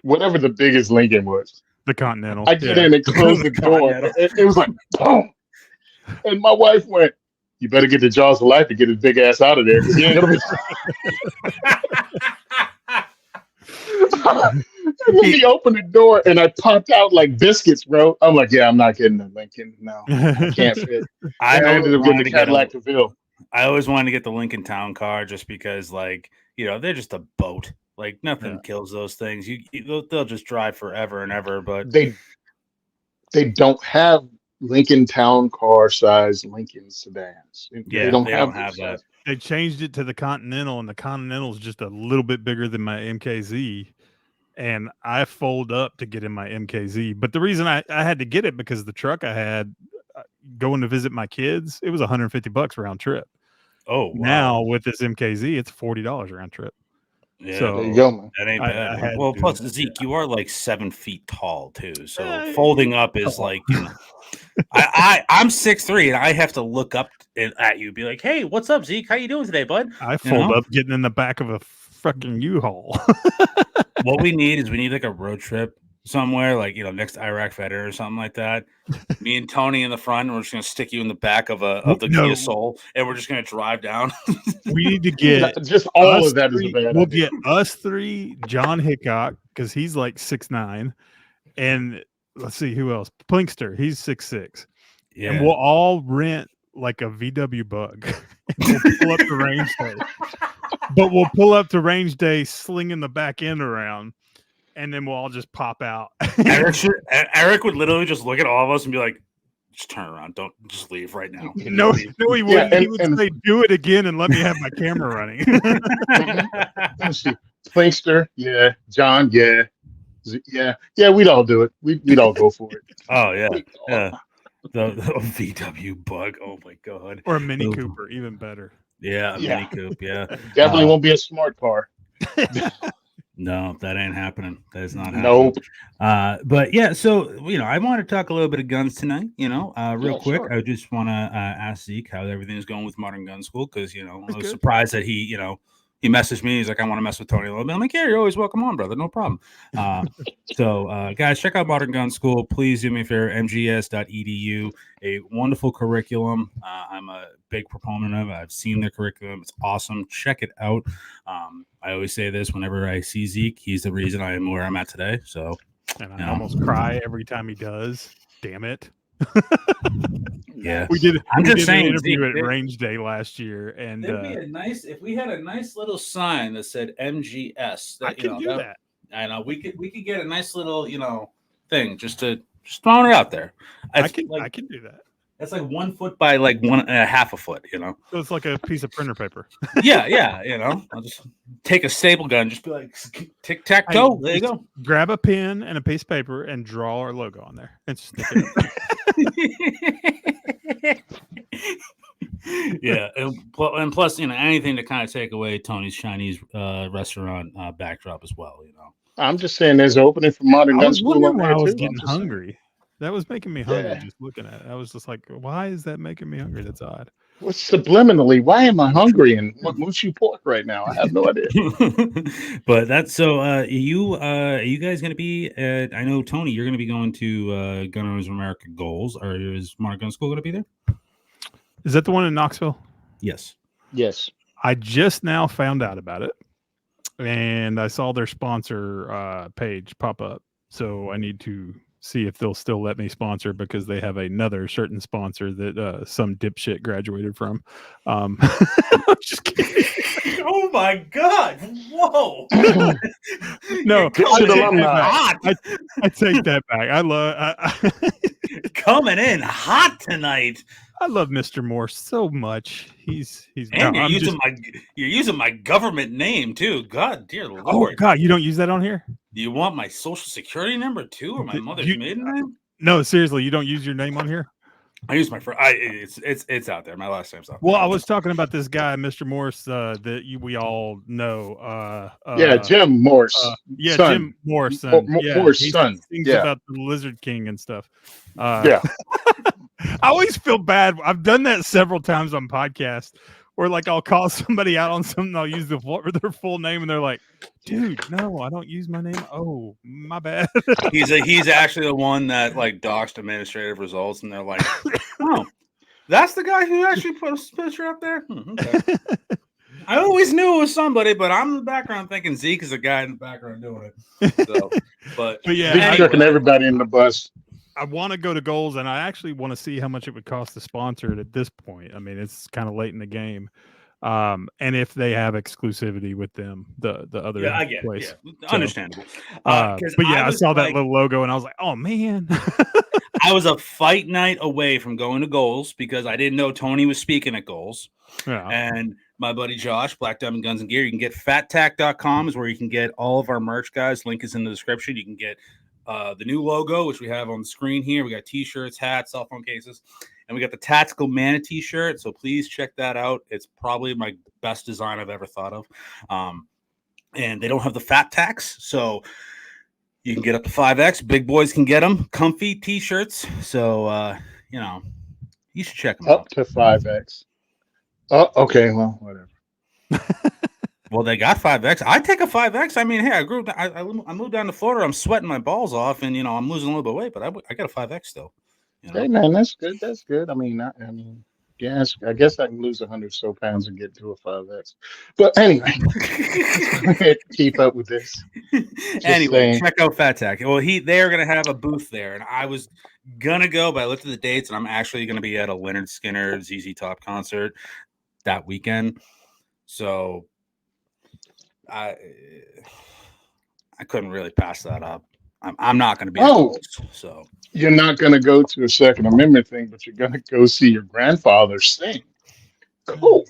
whatever the biggest Lincoln was. The Continental. I get in and close the door. It was like, boom. And my wife went, "You better get the jaws of life and get his big ass out of there because he ain't gonna be." And then he opened the door and I popped out like biscuits, bro. I'm like, yeah, I'm not getting the Lincoln. No, I can't fit. I ended up getting the Cadillac DeVille. I always wanted to get the Lincoln Town Car just because, like, they're just a boat. Like, nothing kills those things. They'll just drive forever and ever. But they don't have Lincoln Town Car size Lincoln sedans. They don't have that. They changed it to the Continental, and the Continental is just a little bit bigger than my MKZ. And I fold up to get in my MKZ. But the reason I had to get it because the truck I had going to visit my kids, it was $150 round trip. Oh, wow. Now with this MKZ, it's $40 round trip. Yeah, so there you go, man. That ain't bad. Well, plus Zeke, you are like 7 feet tall too, so folding up is like. I'm 6'3" and I have to look up at you, be like, "Hey, what's up, Zeke? How you doing today, bud?" I fold up getting in the back of a fucking U-Haul. What we need like a road trip somewhere, like next to Iraq Feder or something like that. Me and Tony in the front, and we're just gonna stick you in the back of the Kia Soul, and we're just gonna drive down. We need to get just all of that is a bad We'll idea. get us three, John Hickok, because he's like 6'9", and let's see who else. Plinkster, he's 6'6". Yeah. And we'll all rent like a VW Bug. We'll pull up to range day. But we'll pull up to range day slinging the back end around, and then we'll all just pop out. Eric would literally just look at all of us and be like, "Just turn around. Don't just leave right now." No, he wouldn't. Yeah, He would say, "Do it again and let me have my camera running." Plinkster, yeah. John, yeah. Yeah, we'd all do it. We'd all go for it. Oh, yeah. Yeah. The VW Bug. Oh, my God. Or a Mini Cooper, even better. Yeah, Mini Coupe, yeah. Definitely won't be a smart car. No, that ain't happening. That is not happening. Nope. But yeah, so I want to talk a little bit of guns tonight. Real quick. Sure. I just want to ask Zeke how everything's going with Modern Gun School because I was surprised that he messaged me. He's like, "I want to mess with Tony a little bit." I'm like, "Yeah, you're always welcome on, brother. No problem." So, guys, check out Modern Gun School. Please do me a favor, mgs.edu. A wonderful curriculum. I'm a big proponent of it. I've seen their curriculum. It's awesome. Check it out. I always say this whenever I see Zeke. He's the reason I am where I'm at today. So, and I almost cry every time he does. Damn it. Yeah, we did. I'm just saying, an interview at Range Day last year, and it'd be if we had a nice little sign that said MGS. I can do that. I know we could get a nice little thing just throwing it out there. I can do that. That's like 1 foot by like half a foot, you know. So it's like a piece of printer paper. Yeah, you know. I'll just take a staple gun, just be like tic tac toe. There you go. Grab a pen and a piece of paper and draw our logo on there and stick it up. Yeah, and plus, you know, anything to kind of take away Tony's Chinese restaurant backdrop as well, you know. I'm just saying there's an opening for Modern I Gun was School wondering on why there I was too. getting hungry. That was making me hungry just looking at it. I was just like, why is that making me hungry? That's odd. Well, subliminally, why am I hungry and what Mushu pork right now? I have no idea. But that's so. Are you guys going to be? I know Tony, you're going to be going to Gun Owners of America Goals. Or is Modern Gun School going to be there? Is that the one in Knoxville? Yes. Yes. I just now found out about it, and I saw their sponsor page pop up. So I need to see if they'll still let me sponsor because they have another certain sponsor that some dipshit graduated from. I'm just kidding. Oh my God! Whoa! No, hot. I take that back. I love coming in hot tonight. I love Mr. Morse so much. He's and you're using my government name too. God, dear Lord! Oh God, you don't use that on here? Do you want my social security number too, or my mother's maiden name? No, seriously, you don't use your name on here. I use my it's out there. My last name's out there. Well, I was talking about this guy, Mr. Morse, that we all know. Jim Morse. Son. Jim Morse. Morse son. Things about the Lizard King and stuff. I always feel bad. I've done that several times on podcasts where like I'll call somebody out on something, I'll use their full name, and they're like, dude, no, I don't use my name. Oh, my bad. He's actually the one that like doxed administrative results, and they're like, oh, that's the guy who actually put a picture up there. Okay. I always knew it was somebody, but I'm in the background thinking Zeke is the guy in the background doing it. So, but yeah, Zeke's chucking everybody in the bus. I want to go to Goals, and I actually want to see how much it would cost to sponsor it at this point. I mean, it's kind of late in the game. And if they have exclusivity with them, the other place. Yeah. Understandable. But yeah, I saw that little logo and I was like, oh man. I was a fight night away from going to Goals because I didn't know Tony was speaking at Goals. Yeah. And my buddy Josh, Black Diamond Guns and Gear, you can get fattack.com is where you can get all of our merch, guys. Link is in the description. You can get the new logo, which we have on the screen here. We got t-shirts, hats, cell phone cases, and we got the Tactical Mana t-shirt. So please check that out. It's probably my best design I've ever thought of. And they don't have the fat tax, so you can get up to 5X. Big boys can get them. Comfy t-shirts. So, you should check them out. Up to 5X. Oh, okay. Well, whatever. Well, they got 5X. I take a 5X. I mean, hey, I moved down to Florida. I'm sweating my balls off, and I'm losing a little bit of weight, but I got a 5X still. Hey man, that's good. That's good. I mean, yes, I guess I can lose 100 so pounds and get to a 5X. But anyway, keep up with this. Anyway, check out Fat Tack. Well, they're gonna have a booth there, and I was gonna go, but I looked at the dates, and I'm actually gonna be at a Leonard Skinner ZZ Top concert that weekend. So I couldn't really pass that up. I'm not going to be. So you're not going to go to a Second Amendment thing, but you're going to go see your grandfather sing. Cool.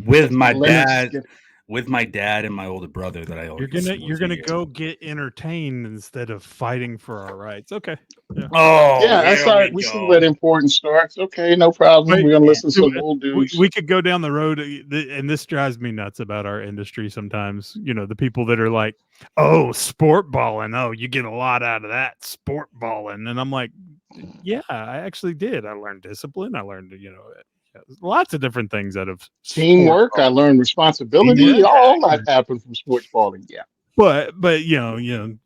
With my dad. With my dad and my older brother that I owe. You're gonna go get entertained instead of fighting for our rights. Okay. Yeah. Oh yeah, that's all right. We see where the important starts. Okay, no problem. We're gonna listen to some old dudes. We could go down the road, and this drives me nuts about our industry sometimes. The people that are like, "Oh, sport balling. Oh, you get a lot out of that sport balling," and I'm like, "Yeah, I actually did. I learned discipline. I learned, lots of different things out of teamwork. I learned responsibility. Yeah. All that happened from sports balling. Yeah, but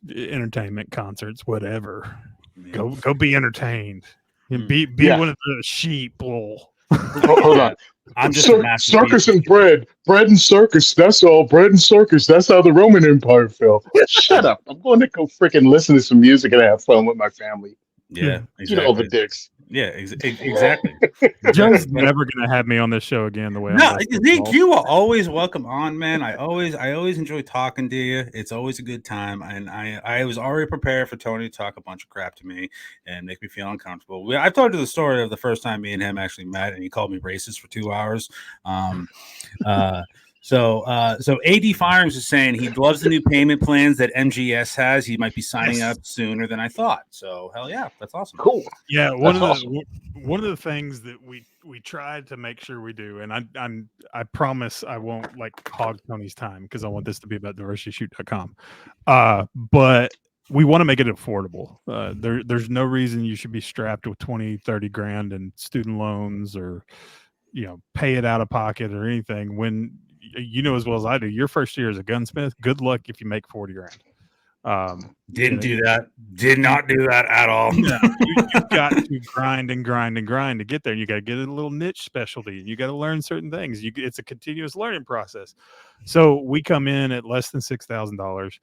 entertainment, concerts, whatever. Yeah. Go be entertained and be one of the sheep. Hold on. I'm just circus and bread and circus. That's all. Bread and circus. That's how the Roman Empire fell. Shut up. I'm going to go freaking listen to some music and have fun with my family. Yeah, exactly. All the dicks. Yeah, exactly. Joe's never going to have me on this show again. The way No, I'm Zeke, you are always welcome on, man. I always enjoy talking to you. It's always a good time, and I was already prepared for Tony to talk a bunch of crap to me and make me feel uncomfortable. I've told you the story of the first time me and him actually met, and he called me racist for 2 hours. So AD Firearms is saying he loves the new payment plans that MGS has. He might be signing up sooner than I thought. So hell yeah, that's awesome. Cool. Yeah, That's awesome. one of the things that we tried to make sure we do, and I promise I won't like hog Tony's time because I want this to be about diversityshoot.com. But we want to make it affordable. There's no reason you should be strapped with 20, 30 grand in student loans or pay it out of pocket or anything when you know as well as I do, your first year as a gunsmith, good luck if you make 40 grand. Didn't do that. Did not do that at all. No, you've got to grind and grind and grind to get there. You got to get a little niche specialty. You got to learn certain things. It's a continuous learning process. So we come in at less than $6,000,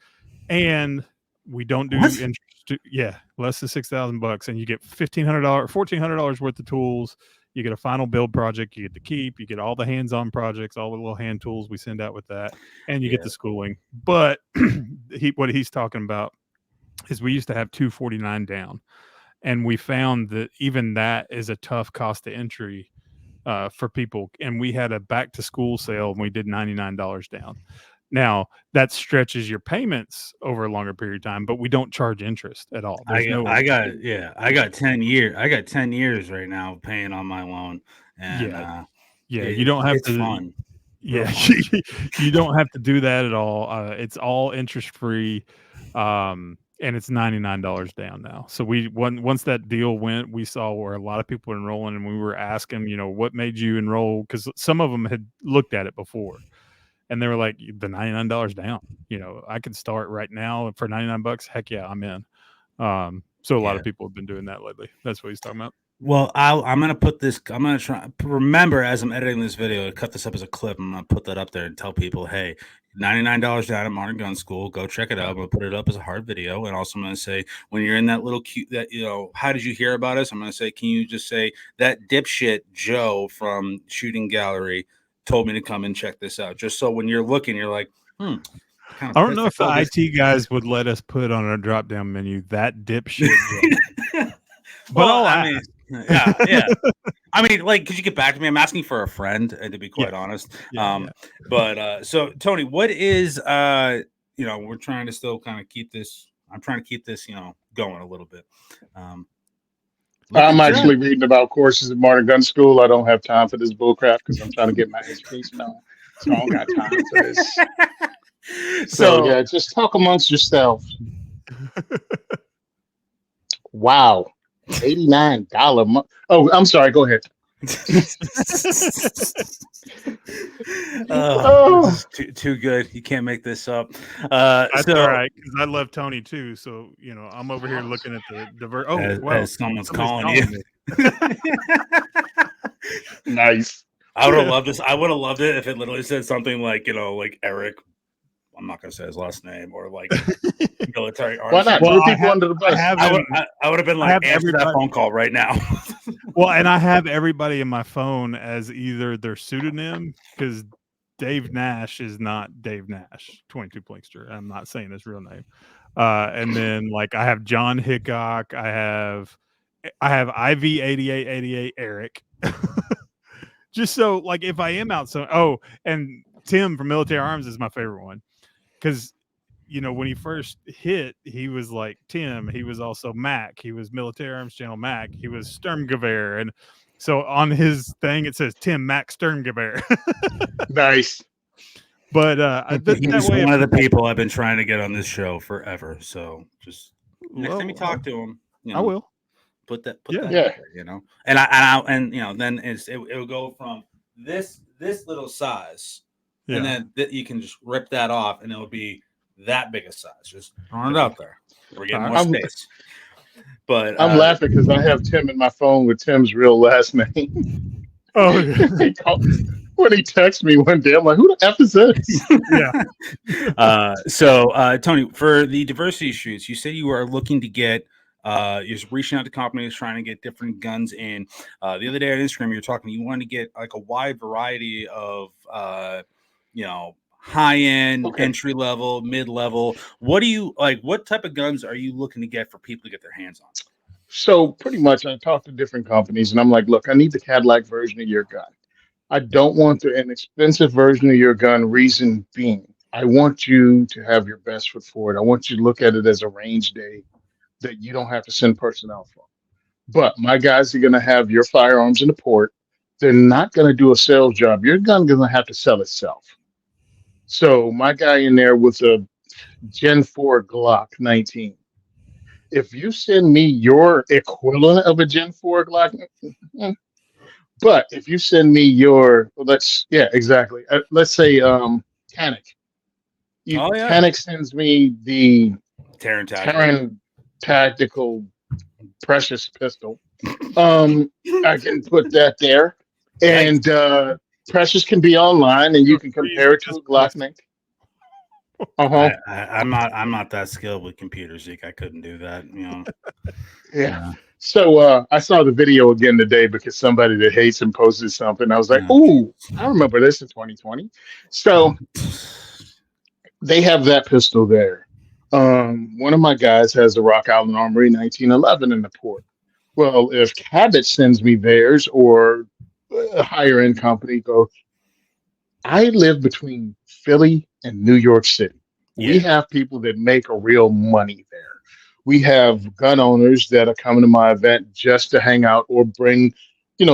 and we don't do interest. Yeah, less than $6,000, and you get $1,400 worth of tools. You get a final build project. You get to keep. You get all the hands-on projects, all the little hand tools we send out with that, and you get the schooling. But what he's talking about is we used to have $249 down, and we found that even that is a tough cost to entry for people. And we had a back to school sale, and we did $99 down. Now that stretches your payments over a longer period of time, but we don't charge interest at all. I got 10 years. I got 10 years right now paying on my loan, and you don't have to. Fun. Yeah, you don't have to do that at all. It's all interest free, and it's $99 down now. So once that deal went, we saw where a lot of people were enrolling, and we were asking, what made you enroll? Because some of them had looked at it before. And they were like, the $99 down, I can start right now for $99. Heck yeah, I'm in. So a lot of people have been doing that lately. That's what he's talking about. Well, I'm going to put this, I'm going to try, remember as I'm editing this video, to cut this up as a clip, I'm going to put that up there and tell people, hey, $99 down at Modern Gun School, go check it out. I'm going to put it up as a hard video. And also I'm going to say, when you're in that little cute, that, how did you hear about us? I'm going to say, can you just say that dipshit Joe from Shooting Gallery told me to come and check this out, just so when you're looking, you're like, I don't know if the IT guys would let us put on our drop down menu that dipshit. Well, I mean, yeah. I mean, like, could you get back to me? I'm asking for a friend, and to be quite honest. But so Tony, what is we're trying to still kind of keep this. I'm trying to keep this, going a little bit. I'm actually reading about courses at Modern Gun School. I don't have time for this bullcrap because I'm trying to get my education on. So I don't got time for this. So yeah, just talk amongst yourself. Wow. $89 Oh, I'm sorry. Go ahead. Too good. You can't make this up. That's all right, because I love Tony too. So I'm over here looking at the divert. Oh, as someone's calling you. Nice. I would have loved this. I would have loved it if it literally said something like like Eric. I'm not going to say his last name, or like military arms. Why not? Well, people under the bus. I would have been like, answer that phone call right now. Well, and I have everybody in my phone as either their pseudonym, because Dave Nash is not Dave Nash, 22 Blinkster. I'm not saying his real name. And then like I have John Hickok. I have IV8888 Eric. Just so like if I am out, and Tim from Military Arms is my favorite one. Because, when he first hit, he was like Tim. He was also Mac. He was Military Arms Channel Mac. He was Sturmgewehr. And so on his thing, it says Tim Mac Sturmgewehr. Nice. But he's one of the people I've been trying to get on this show forever. So just next time you talk to him, I will. Put that there, and then it will go from this little size. Yeah. And then you can just rip that off, and it'll be that big a size. Just throwing it out there. We're getting more space. But I'm laughing because I have Tim in my phone with Tim's real last name. Oh, when he texted me one day, I'm like, "Who the F is this?" Yeah. So Tony, for the diversity shoots, you said you are looking to get You're just reaching out to companies trying to get different guns in. The other day on Instagram, you're talking. You want to get like a wide variety of high end, Okay. entry level, mid level. What do you like? What type of guns are you looking to get for people to get their hands on? So pretty much, I talk to different companies, and I'm like, look, I need the Cadillac version of your gun. I don't want the inexpensive version of your gun. Reason being, I want you to have your best foot forward. I want you to look at it as a range day that you don't have to send personnel for. But my guys are going to have your firearms in the port. They're not going to do a sales job. Your gun going to have to sell itself. So my guy in there with a Gen 4 Glock 19. If you send me your equivalent of a Gen 4 Glock, but if you send me your, exactly. Let's say Canic. Oh yeah, Canic sends me the Terran Tactical. Terran Tactical Precious pistol. I can put that there, and Precious can be online, and you can compare it to a Glock 19. I'm not that skilled with computers, Zeke. I couldn't do that. Yeah. So I saw the video again today because somebody that hates him posted something. I was like, "Ooh, I remember this in 2020." So they have that pistol there. One of my guys has a Rock Island Armory 1911 in the port. Well, if Cabot sends me theirs or a higher end company, I live between Philly and New York City. We Yeah. have people that make a real money there. We have gun owners that are coming to my event just to hang out or bring,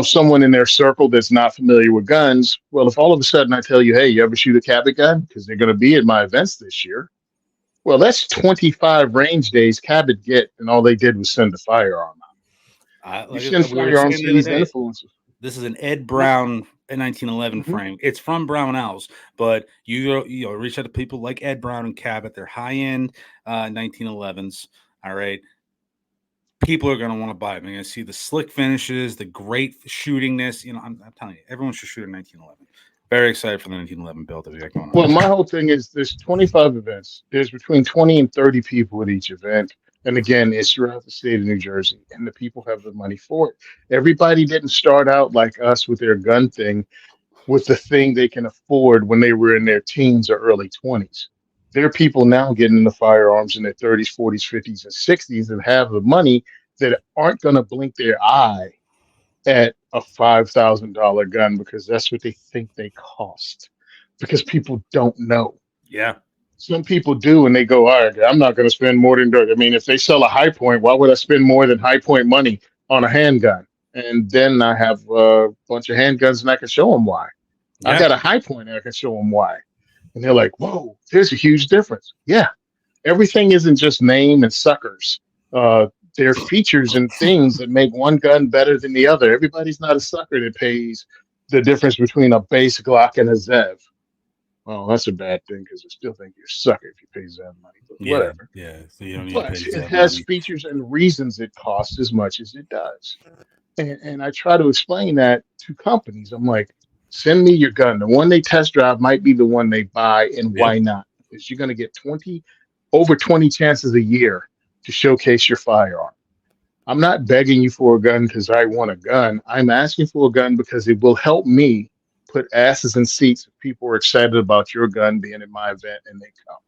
someone in their circle that's not familiar with guns. Well, if all of a sudden I tell you, hey, you ever shoot a Cabot gun? Because they're going to be at my events this year. Well, that's 25 range days Cabot get, and all they did was send a firearm out. You send firearms to these influencers. This is an Ed Brown a 1911 frame. It's from Brownells, but you reach out to people like Ed Brown and Cabot. They're high end 1911s. All right, people are going to want to buy it. They're going to see the slick finishes, the great shootingness. I'm telling you, everyone should shoot a 1911. Very excited for the 1911 build that we got going on. Well, my whole thing is there's 25 events. There's between 20 and 30 people at each event. And again, it's throughout the state of New Jersey, and the people have the money for it. Everybody didn't start out like us with their gun thing, with the thing they can afford when they were in their teens or early 20s. There are people now getting into firearms in their 30s, 40s, 50s, and 60s that have the money that aren't going to blink their eye at a $5,000 gun because that's what they think they cost. Because people don't know. Yeah. Some people do, and they go, all right, I'm not going to spend more than dirt. I mean, if they sell a High Point, why would I spend more than High Point money on a handgun? And then I have a bunch of handguns, and I can show them why. Yeah. I got a High Point, and I can show them why. And they're like, whoa, there's a huge difference. Yeah, everything isn't just name and suckers. There are features and things that make one gun better than the other. Everybody's not a sucker that pays the difference between a base Glock and a Zev. Well, that's a bad thing because I still think you're a sucker if you pay Zev money, but whatever. Yeah, so you don't need but to pay Zev it has money. features and reasons it costs as much as it does. And I try to explain that to companies. I'm like, send me your gun. The one they test drive might be the one they buy, and why not? Because you're going to get over 20 chances a year to showcase your firearm. I'm not begging you for a gun because I want a gun. I'm asking for a gun because it will help me put asses in seats if people are excited about your gun being at my event and they come.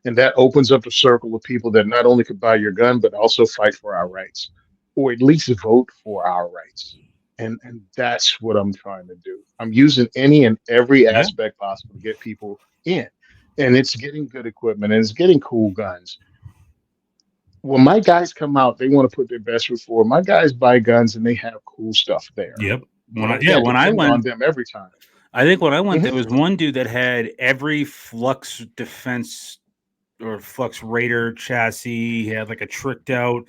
And that opens up a circle of people that not only could buy your gun, but also fight for our rights, or at least vote for our rights. And that's what I'm trying to do. I'm using any and every aspect possible to get people in. And it's getting good equipment and it's getting cool guns. When my guys come out, they want to put their best foot forward. My guys buy guns and they have cool stuff there. Yep. When I went on them every time. I think when I went, there was one dude that had every Flux Defense or Flux Raider chassis. He had like a tricked out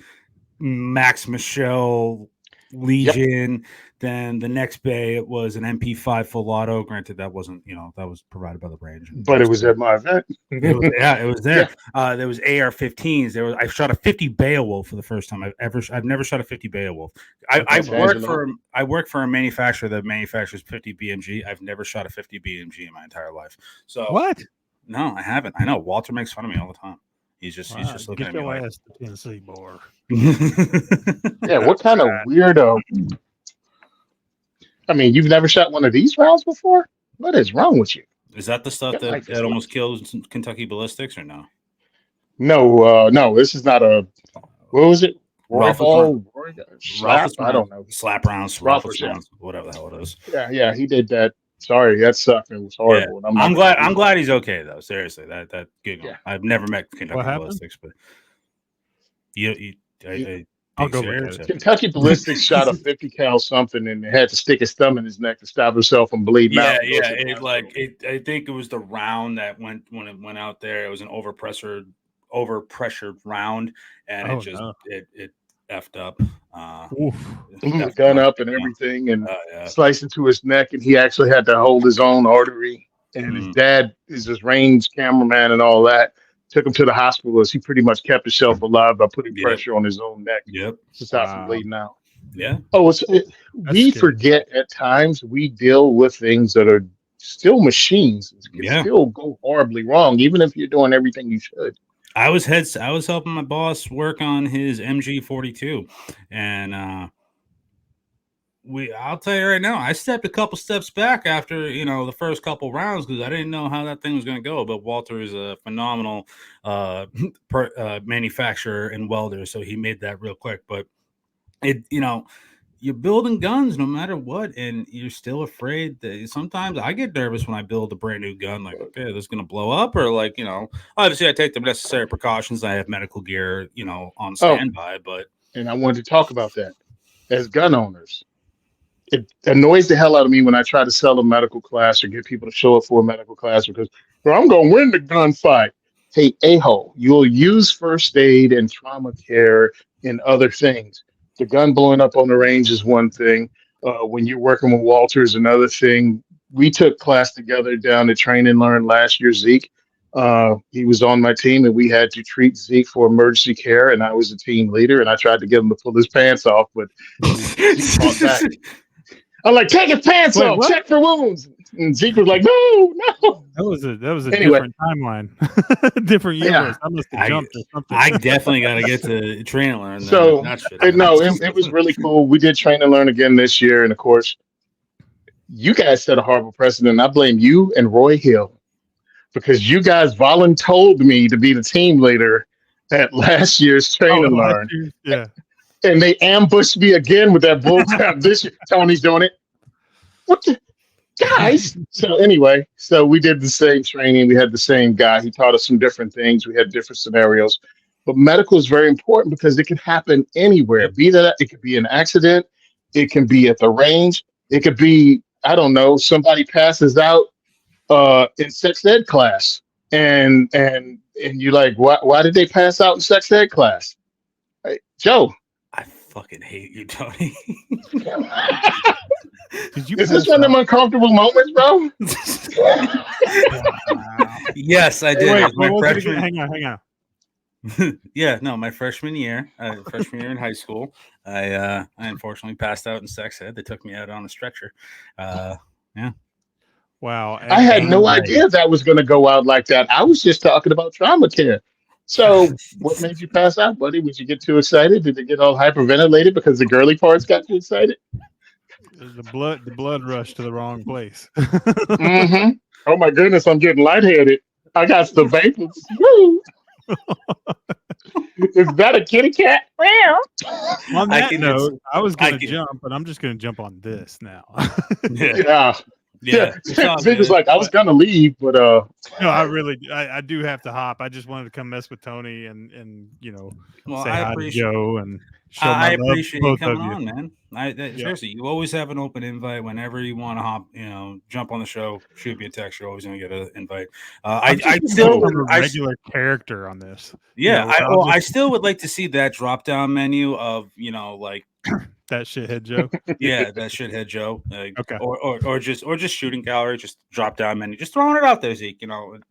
Max Michelle Legion. Yep. Then the next bay it was an MP5 full auto. Granted, that wasn't, that was provided by the range. But it was at my event. It was there. Yeah. There was AR-15s. I shot a 50 Beowulf for the first time I've never shot a 50 Beowulf. I work for a manufacturer that manufactures 50 BMG. I've never shot a 50 BMG in my entire life. So what? No, I haven't. I know Walter makes fun of me all the time. He's just looking get at me your like, ass to Tennessee, boy. Yeah, what kind of weirdo? I mean, you've never shot one of these rounds before? What is wrong with you? Is that the stuff Your life is that almost life. killed Kentucky Ballistics or no? No, no, this is not a. What was it? Roy Ralphus round, ball, Roy slap? I don't know. slap rounds, Swappers, Ralphus yeah, rounds, whatever the hell it is. yeah. He did that. Sorry, that sucked. It was Yeah, horrible, and I'm not going to do I'm that. glad he's okay though. Seriously, that you know, Yeah, I've never met Kentucky What happened? Ballistics, but you he, I'll being go look at serious. it. Kentucky Ballistics shot a 50 cal something, and had to stick his thumb in his neck to stop himself from bleeding out and go to the hospital. I think it was the round that went when it went out there. It was an overpressured round, and Oh, it just no. it effed up. Oof. Blew the Effed gun up, up and you know. everything, and Yeah. sliced into his neck, and he actually had to hold his own artery. And his dad is his range cameraman and all that. Took him to the hospital as he pretty much kept himself alive by putting Yep. pressure on his own neck Yep. to stop from Wow. bleeding out. Yeah. Oh, we scary. forget at times we deal with things that are still machines. It can Yeah. still go horribly wrong, even if you're doing everything you should. I was helping my boss work on his MG42, and I'll tell you right now, I stepped a couple steps back after the first couple rounds because I didn't know how that thing was going to go. But Walter is a phenomenal manufacturer and welder, so he made that real quick. But you're building guns no matter what, and you're still afraid that sometimes I get nervous when I build a brand new gun, like, okay, this is going to blow up, or like, obviously I take the necessary precautions. I have medical gear, on Oh, standby, but and I wanted to talk about that. As gun owners, it annoys the hell out of me when I try to sell a medical class or get people to show up for a medical class because, well, I'm going to win the gunfight. Hey, a-hole, you'll use first aid and trauma care and other things. The gun blowing up on the range is one thing. When you're working with Walter is another thing. We took class together down to Train and Learn last year, Zeke. He was on my team, and we had to treat Zeke for emergency care, and I was the team leader, and I tried to get him to pull his pants off, but Zeke fought back. I'm like, take his pants off, what? check for wounds. And Zeke was like, no. That was a Anyway. different timeline, different universe. I must have jumped or something. I definitely got to get to Train and Learn. So, that shit no, it was really cool. We did Train and Learn again this year. And of course, you guys set a horrible precedent. I blame you and Roy Hill because you guys voluntold me to be the team leader at last year's Train and Learn. Yeah. And they ambushed me again with that bullcrap this year. Tony's doing it. What the guys? So anyway, so we did the same training. We had the same guy. He taught us some different things. We had different scenarios. But medical is very important because it can happen anywhere. Be that it could be an accident, it can be at the range, it could be, I don't know, somebody passes out in sex ed class. And you're like, why did they pass out in sex ed class? Hey, Joe. I fucking hate you, Tony. Is this one of them uncomfortable moments, bro? Yes, I did. Wait, my freshman. Hang on. Yeah, no, my freshman year in high school, I unfortunately passed out in sex ed. They took me out on a stretcher. Yeah. Wow. I had no idea that was going to go out like that. I was just talking about trauma care. So what made you pass out, buddy? Did you get too excited? Did you get all hyperventilated because the girly parts got you excited? The blood rushed to the wrong place. Mm-hmm. Oh my goodness, I'm getting lightheaded. I got the vapors. Is that a kitty cat? On that note, I was going to jump, but I'm just going to jump on this now. Yeah. Zeke was like, I was gonna leave, but no, I do have to hop. I just wanted to come mess with Tony and say hi to Joe and show my love appreciate to you both coming of you. on, man. Seriously, you always have an open invite whenever you want to hop, jump on the show, shoot me a text. You're always gonna get an invite. I still am a regular character on this. Yeah, I still would like to see that drop down menu of like. That shithead Joe. Yeah, that shithead Joe. Okay. Or just shooting gallery, just drop down menu, just throwing it out there, Zeke.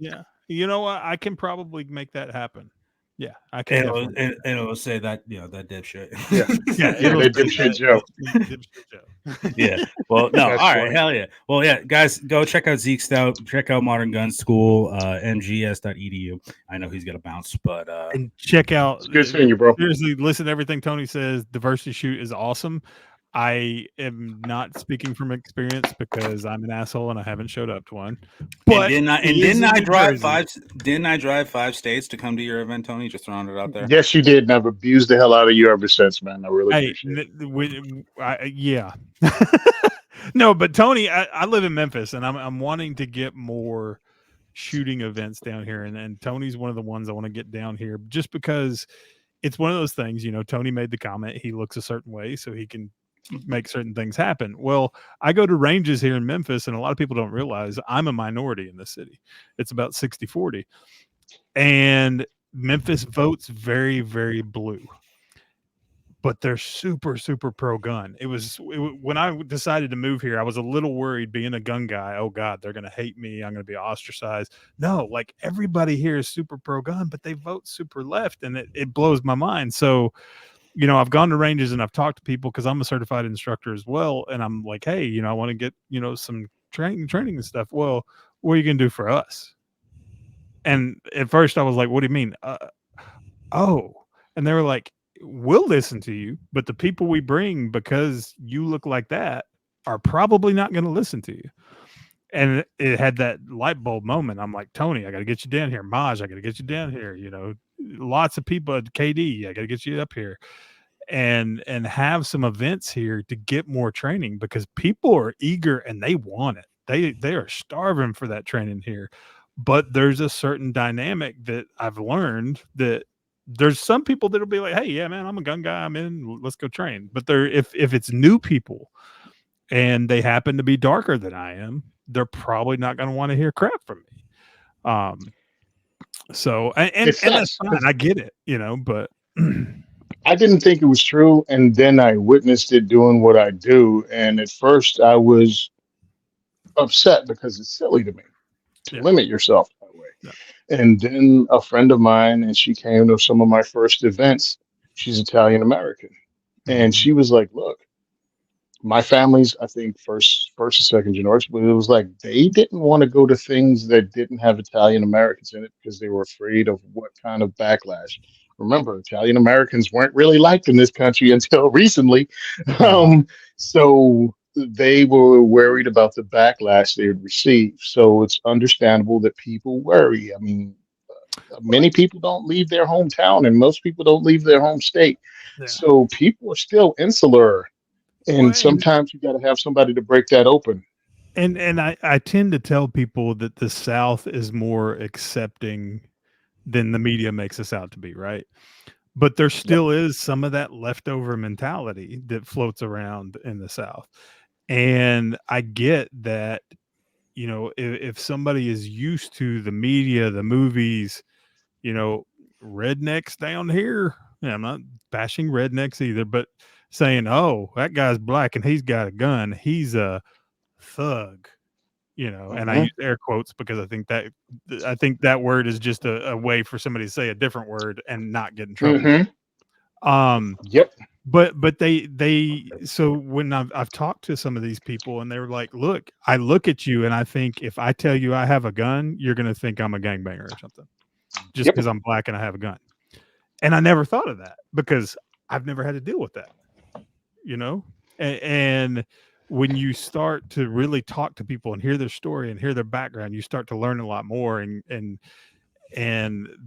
Yeah. You know what? I can probably make that happen. Yeah, I can definitely. and it'll say that, that dipshit. Yeah. Yeah, Yeah, it'll that say dipshit Joe. Dipshit Joe. Yeah. Well, no. That's All right. funny. Hell yeah. Well, yeah, guys, go check out Zeke Stout. Check out Modern Gun School, mgs.edu. I know he's gonna bounce, but And check out. It's good seeing you, bro. Seriously, listen to everything Tony says. Diversity Shoot is awesome. I am not speaking from experience because I'm an asshole and I haven't showed up to one. But didn't I drive five states to come to your event, Tony? Just throwing it out there. Yes, you did. And I've abused the hell out of you ever since, man. I really Hey, appreciate it. yeah. No, but Tony, I live in Memphis and I'm wanting to get more shooting events down here, and Tony's one of the ones I want to get down here just because it's one of those things. Tony made the comment he looks a certain way so he can make certain things happen. Well, I go to ranges here in Memphis, and a lot of people don't realize I'm a minority in the city. It's about 60-40, and Memphis votes very, very blue, but they're super, super pro gun. When I decided to move here, I was a little worried being a gun guy. Oh God, they're going to hate me. I'm going to be ostracized. No, like everybody here is super pro gun, but they vote super left, and it blows my mind. So, I've gone to ranges and I've talked to people because I'm a certified instructor as well. And I'm like, hey, I want to get, some training and stuff. Well, what are you going to do for us? And at first I was like, what do you mean? And they were like, we'll listen to you, but the people we bring, because you look like that, are probably not going to listen to you. And it had that light bulb moment. I'm like, Tony, I got to get you down here. Maj, I got to get you down here. Lots of people at KD, I got to get you up here and have some events here to get more training, because people are eager and they want it. They are starving for that training here. But there's a certain dynamic that I've learned that there's some people that'll be like, hey, yeah, man, I'm a gun guy. I'm in, let's go train. But if it's new people and they happen to be darker than I am, they're probably not going to want to hear crap from me. So, and that's fine. I get it, but I didn't think it was true, and then I witnessed it doing what I do. And at first, I was upset because it's silly to me to limit yourself that way. Yeah. And then a friend of mine, and she came to some of my first events. She's Italian American, and she was like, "Look, my family's, I think, first or second generation, but it was like they didn't want to go to things that didn't have Italian Americans in it because they were afraid of what kind of backlash." Remember, Italian Americans weren't really liked in this country until recently. So they were worried about the backlash they would receive. So it's understandable that people worry. I mean, many people don't leave their hometown, and most people don't leave their home state. Yeah. So people are still insular. And sometimes you got to have somebody to break that open. And I tend to tell people that the South is more accepting than the media makes us out to be, right? But there still is some of that leftover mentality that floats around in the South. And I get that, if somebody is used to the media, the movies, rednecks down here, I'm not bashing rednecks either, but saying, oh, that guy's black and he's got a gun, he's a thug, and I use air quotes because I think that word is just a way for somebody to say a different word and not get in trouble. But they so when I've talked to some of these people and they're like, look, I look at you and I think if I tell you I have a gun, you're gonna think I'm a gangbanger or something, just because I'm black and I have a gun. And I never thought of that because I've never had to deal with that. And when you start to really talk to people and hear their story and hear their background, you start to learn a lot more, and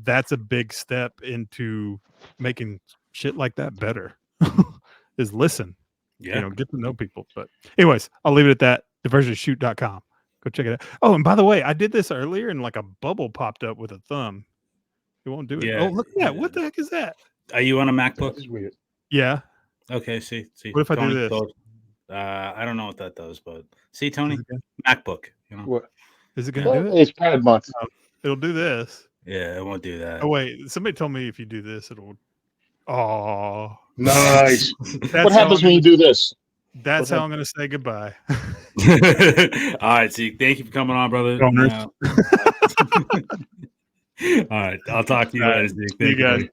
that's a big step into making shit like that better. Is listen, get to know people. But anyways, I'll leave it at that. diversityshoot.com. Go check it out. Oh, and by the way, I did this earlier and like a bubble popped up with a thumb. It won't do it. Oh, look at that. What the heck is that? Are you on a MacBook? That's weird. Yeah. Okay, see. What if I do this? I don't know what that does, but see, Tony, MacBook. What is it going to do? It's Pride Month. It'll do this. Yeah, it won't do that. Oh wait, somebody told me if you do this, it'll. Oh, nice. What happens when you do this? That's how I'm going to say goodbye. All right, Zeke. Thank you for coming on, brother. All right. I'll talk to you later, Zeke. You Thank you, guys.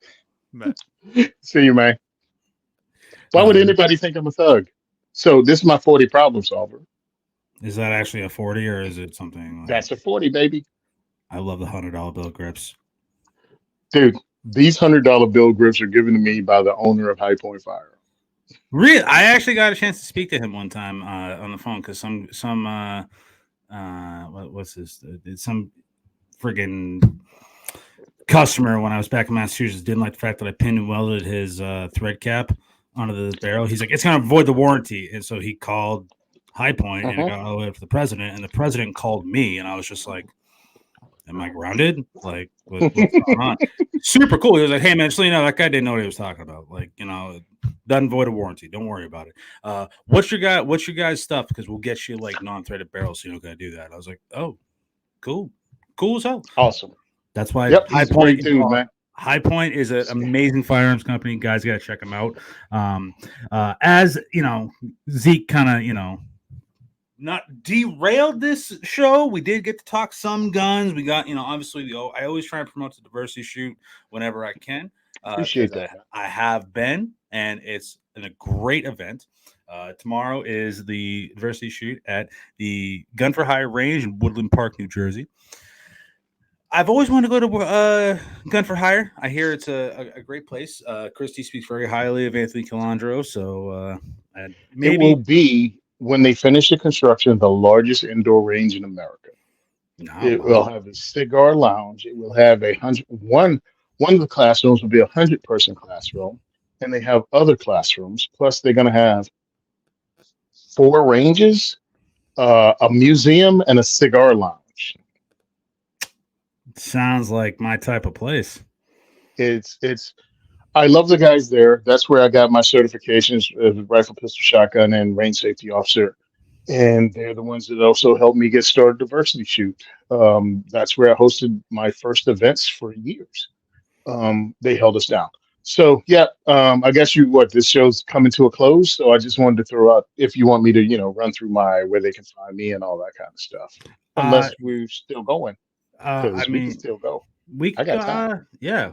buddy. See you, man. Why would anybody think I'm a thug? So this is my 40 problem solver. Is that actually a 40 or is it something like That's a 40, baby. I love the $100 bill grips. Dude, these $100 bill grips are given to me by the owner of High Point Fire. Really? I actually got a chance to speak to him one time on the phone because what's this? Some friggin' customer when I was back in Massachusetts didn't like the fact that I pinned and welded his thread cap onto the barrel. He's like, it's going to void the warranty. And so he called High Point and it got all the way up to the president. And the president called me. And I was just like, am I grounded? Like, what's going on? Super cool. He was like, hey, man, just so you know, that guy didn't know what he was talking about. Like, doesn't void a warranty. Don't worry about it. What's your guys' stuff? Because we'll get you like non-threaded barrels, so you don't got to do that. I was like, oh, cool as hell. Awesome. That's why High Point, dude, man. High Point is an amazing firearms company. Guys, got to check them out. As Zeke kind of not derailed this show. We did get to talk some guns. We got obviously I always try and promote the diversity shoot whenever I can. Appreciate that. I have been, and it's a great event. Tomorrow is the diversity shoot at the Gun for Hire range in Woodland Park, New Jersey. I've always wanted to go to Gun for Hire. I hear it's a great place. Christy speaks very highly of Anthony Calandro, so maybe it will be, when they finish the construction, the largest indoor range in America. It will have a cigar lounge. It will have one of the classrooms will be 100-person classroom, and they have other classrooms. Plus, they're going to have 4 ranges, a museum, and a cigar lounge. Sounds like my type of place. It's. I love the guys there. That's where I got my certifications as a rifle, pistol, shotgun, and range safety officer. And they're the ones that also helped me get started diversity shoot. That's where I hosted my first events for years. They held us down. So yeah, I guess this show's coming to a close. So I just wanted to throw out, if you want me to, run through where they can find me and all that kind of stuff. Unless we're still going. I mean, we can still go. I got time. Yeah.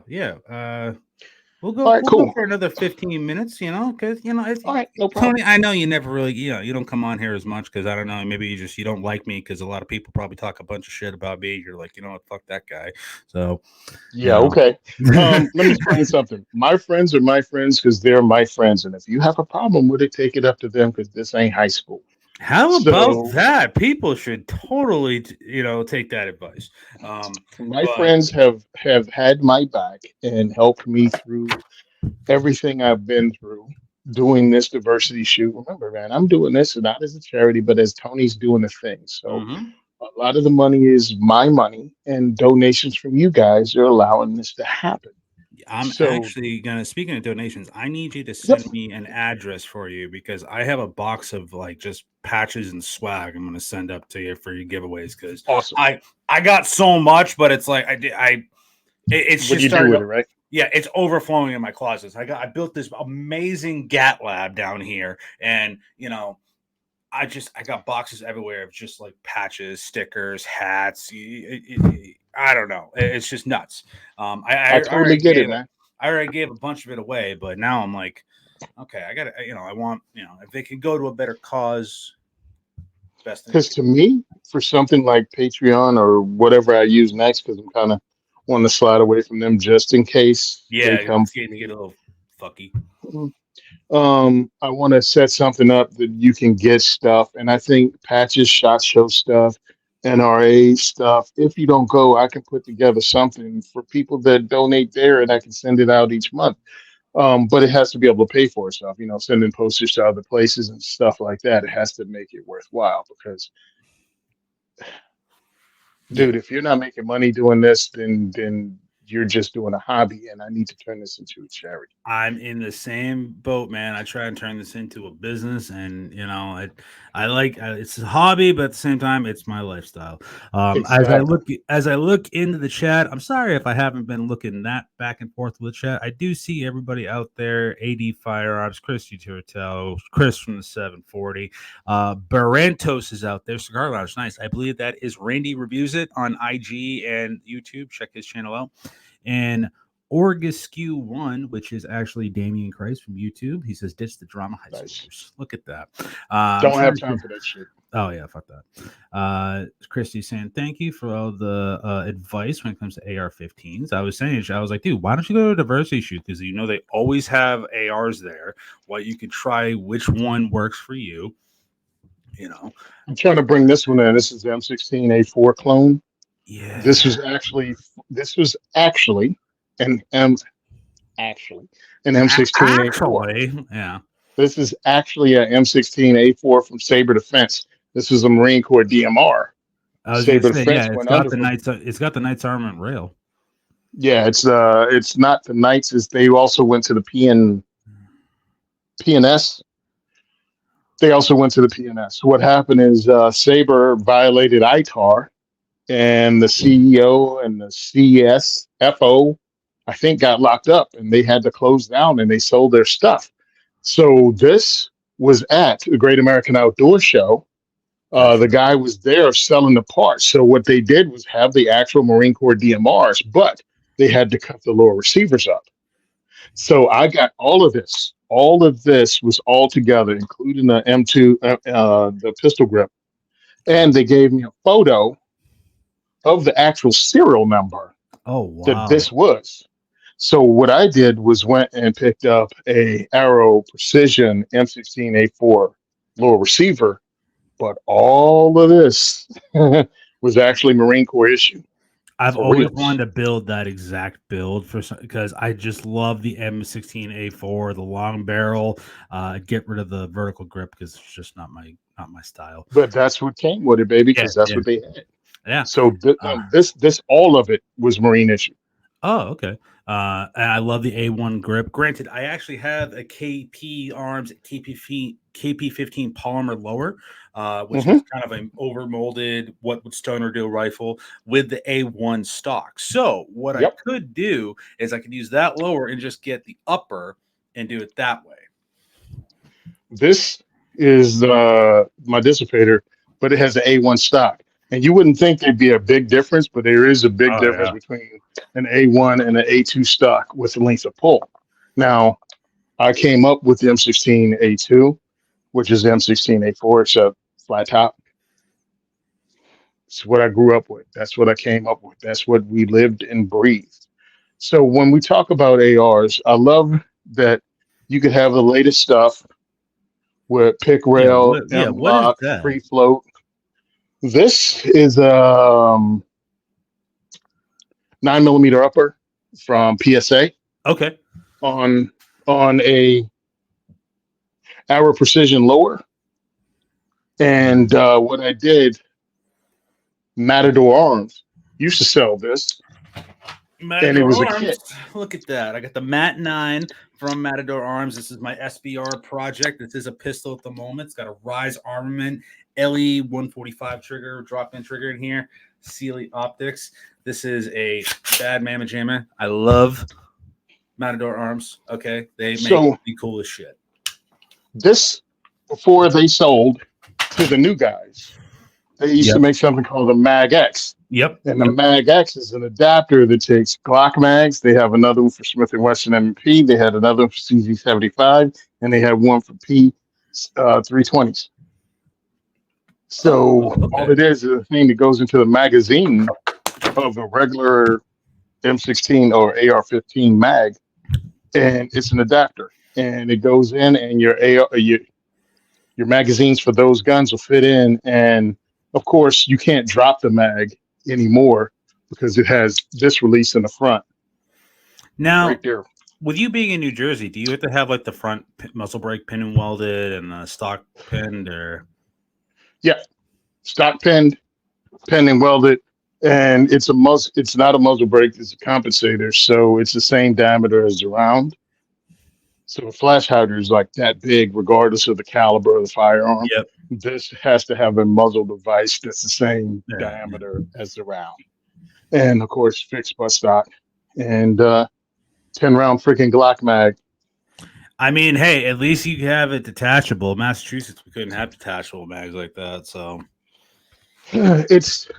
We'll go. All right, We'll go for another 15 minutes. Because all right, no problem. Tony, I know you never really, you don't come on here as much because I don't know. Maybe you don't like me because a lot of people probably talk a bunch of shit about me. You're like, what, fuck that guy. So yeah, okay. Let me explain something. My friends are my friends because they're my friends, and if you have a problem with it, take it up to them because this ain't high school. How about that? People should totally, take that advice. My friends have had my back and helped me through everything I've been through doing this diversity shoot. Remember, man, I'm doing this not as a charity, but as Tony's doing the thing. So a lot of the money is my money, and donations from you guys are allowing this to happen. I'm actually gonna, speaking of donations, I need you to send me an address for you because I have a box of like just patches and swag I'm gonna send up to you for your giveaways because awesome. I got so much, but it's like it's what just you do with it, right? Yeah, it's overflowing in my closets. I built this amazing GAT lab down here, and I got boxes everywhere of just like patches, stickers, hats. I don't know. It's just nuts. I totally get it, man. I already gave a bunch of it away, but now I'm like, okay, I got to, I want, if they can go to a better cause, best. Because to me, for something like Patreon or whatever I use next, because I'm kind of want to slide away from them just in case they come to get a little fucky. I want to set something up that you can get stuff, and I think patches, SHOT Show stuff, NRA stuff. If you don't go, I can put together something for people that donate there, and I can send it out each month. But it has to be able to pay for itself. Sending postage to other places and stuff like that. It has to make it worthwhile because, dude, if you're not making money doing this, then you're just doing a hobby, and I need to turn this into a charity. I'm in the same boat, man. I try and turn this into a business, and I like it's a hobby, but at the same time, it's my lifestyle. Exactly. As I look into the chat, I'm sorry if I haven't been looking that back and forth with the chat. I do see everybody out there: AD Firearms, Christy Turtel, Chris from the 740, Barantos is out there. Cigar Lounge, nice. I believe that is Randy Reviews It on IG and YouTube. Check his channel out. And Orgaskew One, which is actually Damian Christ from YouTube. He says, "Ditch the drama, high Nice. schoolers." Look at that. Don't have time for that shit. Oh yeah, fuck that. Christy saying thank you for all the advice when it comes to AR-15s. I was saying, I was like, dude, why don't you go to a diversity shoot? Because they always have ARs there. Well, you could try which one works for you. I'm trying to bring this one in. This is the M16A4 clone. Yeah. This was actually an M16A4. Actually, yeah. This is actually an M16A4 from Saber Defense. This is a Marine Corps DMR. I was Saber gonna say, Defense yeah, went under. it's got the Knights Armament rail. Yeah, it's not the Knights. They also went to the PNS. They also went to the PNS. What happened is Saber violated ITAR, and the CEO and the CSFO, I think, got locked up, and they had to close down, and they sold their stuff. So this was at the Great American Outdoor Show. The guy was there selling the parts. So what they did was have the actual Marine Corps DMRs, but they had to cut the lower receivers up. So I got all of this. All of this was all together, including the M2, the pistol grip. And they gave me a photo of the actual serial number that this was. So what I did was went and picked up a Arrow Precision M16A4 lower receiver, but all of this was actually Marine Corps issue. I've always wanted to build that exact build because I just love the M16A4, the long barrel. Get rid of the vertical grip because it's just not my style. But that's what came with it, baby, because that's what they had. Yeah. So this all of it was Marine issue. Oh, okay. And I love the A1 grip. Granted, I actually have a KP Arms KP15 polymer lower, which is kind of an overmolded what would Stoner do rifle with the A1 stock. So what I could do is I could use that lower and just get the upper and do it that way. This is my dissipator, but it has the A1 stock. And you wouldn't think there'd be a big difference, but there is a big difference between an A1 and an A2 stock with the length of pull. Now, I came up with the M16A2, which is the M16A4. It's a flat top. It's what I grew up with. That's what I came up with. That's what we lived and breathed. So when we talk about ARs, I love that you could have the latest stuff with pick rail, M-lock, free float. This is a 9mm upper from PSA. Okay. On a Arrow Precision lower. And what I did, Matador Arms used to sell this. Matador and it was Arms. A kit. Look at that. I got the Mat 9 from Matador Arms. This is my SBR project. This is a pistol at the moment. It's got a Rise Armament, LE 145 trigger, drop-in trigger in here, Sealy optics. This is a bad mamma jamma. I love Matador Arms. Okay. They make the coolest shit. This, before they sold to the new guys, they used to make something called a Mag X. Yep. And the Mag X is an adapter that takes Glock mags. They have another one for Smith & Wesson M&P. They had another one for CZ75, and they had one for P320s. So all it is a thing that goes into the magazine of a regular M16 or AR-15 mag, and it's an adapter. And it goes in, and your magazines for those guns will fit in. And of course, you can't drop the mag anymore because it has this release in the front. Now, right there. With you being in New Jersey, do you have to have like the front muzzle brake pin and welded and the stock pinned, or? Yeah, stock pinned and welded. and it's not a muzzle brake, it's a compensator, so it's the same diameter as the round. So a flash hider is like that big, regardless of the caliber of the firearm. Yep. This has to have a muzzle device that's the same Yeah. diameter as the round, and of course fixed by stock, and 10 round freaking Glock mag. I mean, hey, at least you have it detachable. Massachusetts, we couldn't have detachable mags like that. So It's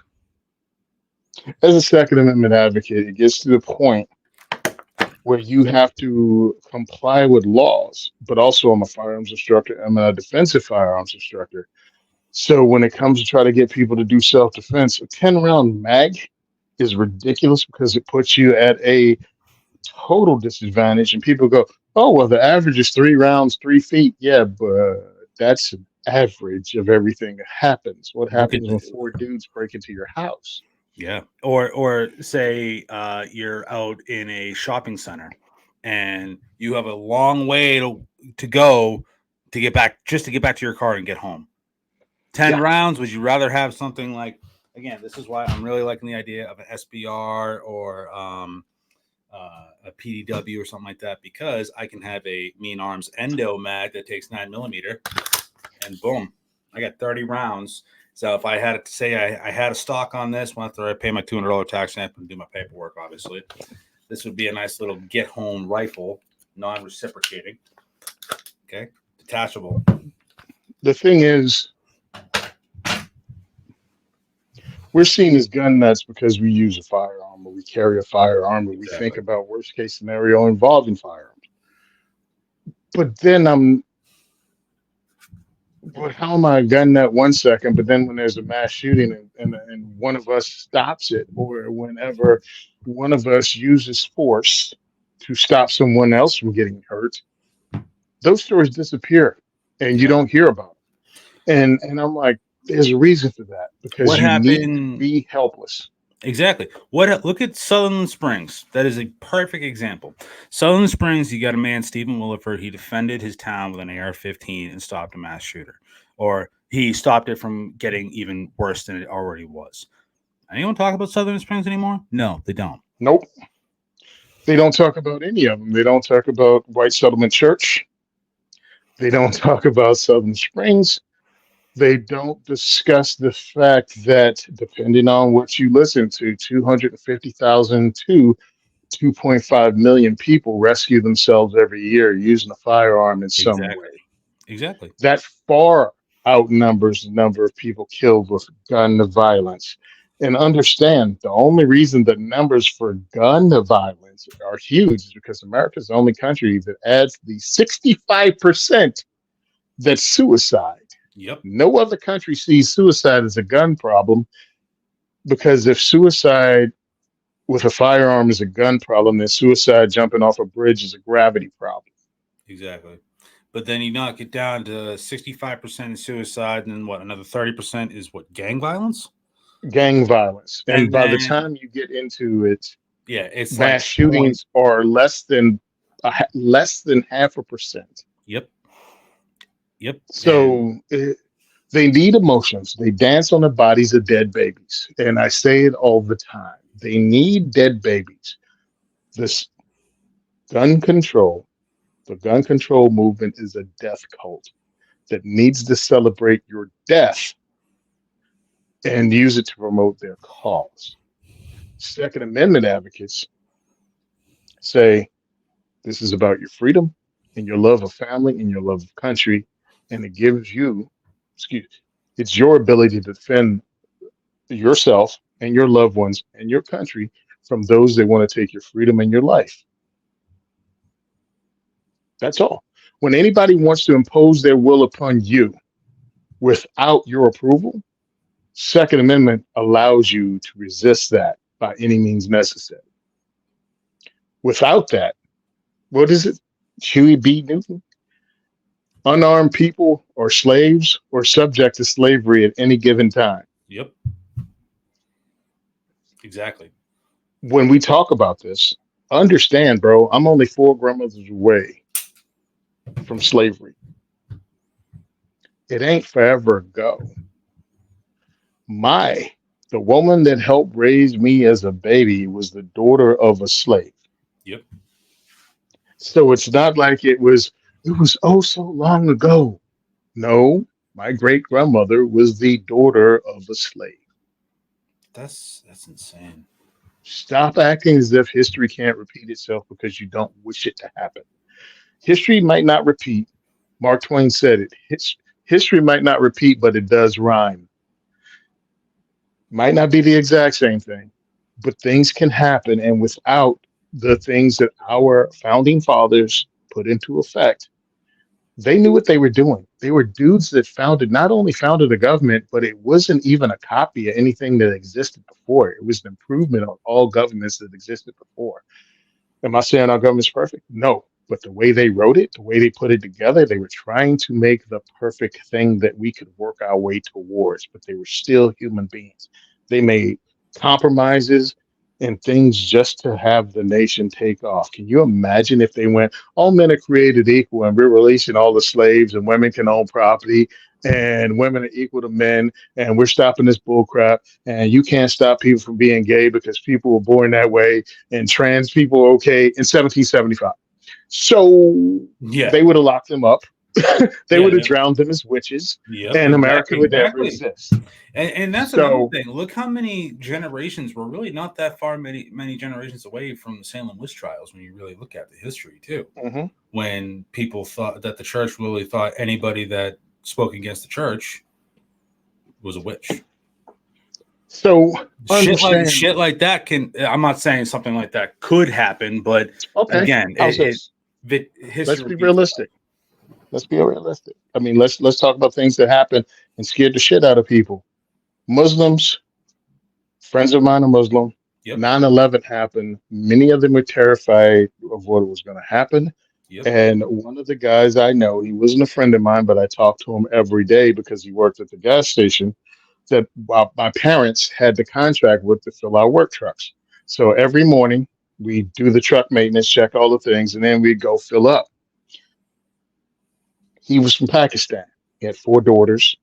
as a Second Amendment advocate, it gets to the point where you have to comply with laws, but also I'm a firearms instructor. I'm a defensive firearms instructor. So when it comes to try to get people to do self-defense, a 10 round mag is ridiculous because it puts you at a total disadvantage. And people go, oh, well, the average is 3 rounds, 3 feet. Yeah, but that's an average of everything that happens. What look at happens when 4 dudes break into your house? yeah, or say you're out in a shopping center and you have a long way to go to get back just to get back to your car and get home. 10 Yeah. rounds. Would you rather have something like, again, this is why I'm really liking the idea of an SBR or a PDW or something like that, because I can have a Mean Arms Endo mag that takes 9mm and boom, I got 30 rounds. So if I had to say I had a stock on this, after I pay my $200 tax stamp and do my paperwork, obviously, this would be a nice little get home rifle, non-reciprocating. Okay, detachable. The thing is, we're seen as gun nuts because we use a firearm or we carry a firearm or we think Exactly. about worst case scenario involving firearms. But then but how am I a gun nut 1 second? But then when there's a mass shooting and one of us stops it, or whenever one of us uses force to stop someone else from getting hurt, those stories disappear and you Yeah. don't hear about them. And I'm like, there's a reason for that because What you need to happened? be helpless. Exactly. Look at Sutherland Springs. That is a perfect example. Sutherland Springs, you got a man, Stephen Williford. He defended his town with an AR-15 and stopped a mass shooter, or he stopped it from getting even worse than it already was. Anyone talk about Sutherland Springs anymore? No, they don't. Nope. They don't talk about any of them. They don't talk about White Settlement Church. They don't talk about Southern Springs. They don't discuss the fact that, depending on what you listen to, 250,000 to 2.5 million people rescue themselves every year using a firearm in some way. Exactly. Exactly. That far outnumbers the number of people killed with gun violence. And understand, the only reason the numbers for gun violence are huge is because America is the only country that adds the 65% that's suicide. Yep. No other country sees suicide as a gun problem, because if suicide with a firearm is a gun problem, then suicide jumping off a bridge is a gravity problem. Exactly. But then you knock it down to 65% is suicide, and then what? Another 30% is what? Gang violence? Gang violence. And And by the then, time you get into it, yeah, it's like mass shootings are less than 0.5%. Yep. Yep. So they need emotions. They dance on the bodies of dead babies. And I say it all the time. They need dead babies. This gun control, the gun control movement is a death cult that needs to celebrate your death and use it to promote their cause. Second Amendment advocates say this is about your freedom and your love of family and your love of country. And it gives you, it's your ability to defend yourself and your loved ones and your country from those that want to take your freedom and your life. That's all. When anybody wants to impose their will upon you without your approval, Second Amendment allows you to resist that by any means necessary. Without that, what is it? Huey B. Newton? Unarmed people are slaves or subject to slavery at any given time. Yep. Exactly. When we talk about this, understand, bro, I'm only 4 grandmothers away from slavery. It ain't forever ago. My The woman that helped raise me as a baby was the daughter of a slave. Yep. So it's not like it was oh so long ago. No, my great grandmother was the daughter of a slave. That's insane. Stop acting as if history can't repeat itself because you don't wish it to happen. History might not repeat. Mark Twain said it. History might not repeat, but it does rhyme. Might not be the exact same thing, but things can happen. And without the things that our founding fathers put into effect, they knew what they were doing. They were dudes that not only founded a government, but it wasn't even a copy of anything that existed before. It was an improvement on all governments that existed before. Am I saying our government's perfect? No. But the way they wrote it, the way they put it together, they were trying to make the perfect thing that we could work our way towards, but they were still human beings. They made compromises and things just to have the nation take off. Can you imagine if they went, all men are created equal and we're releasing all the slaves and women can own property and women are equal to men and we're stopping this bull crap and you can't stop people from being gay because people were born that way and trans people are okay in 1775. So Yeah. they would have locked them up. They Yeah. would have drowned them as witches, Yep. and America would never Exactly. exist. And that's another So, thing. Look how many generations we're really not that far many generations away from the Salem witch trials when you really look at the history too. mhm. When people thought that the church really thought anybody that spoke against the church was a witch. So understand. Shit like that can. I'm not saying something like that could happen, but Okay, again, how's this? history. Let's be repeats realistic. Let's be realistic. I mean, let's talk about things that happened and scared the shit out of people. Muslims, friends of mine are Muslim. Yep. 9/11 happened. Many of them were terrified of what was going to happen. Yep. And one of the guys I know, he wasn't a friend of mine, but I talked to him every day because he worked at the gas station that my parents had the contract with to fill our work trucks. So every morning we do the truck maintenance, check all the things, and then we go fill up. He was from Pakistan. He had four daughters.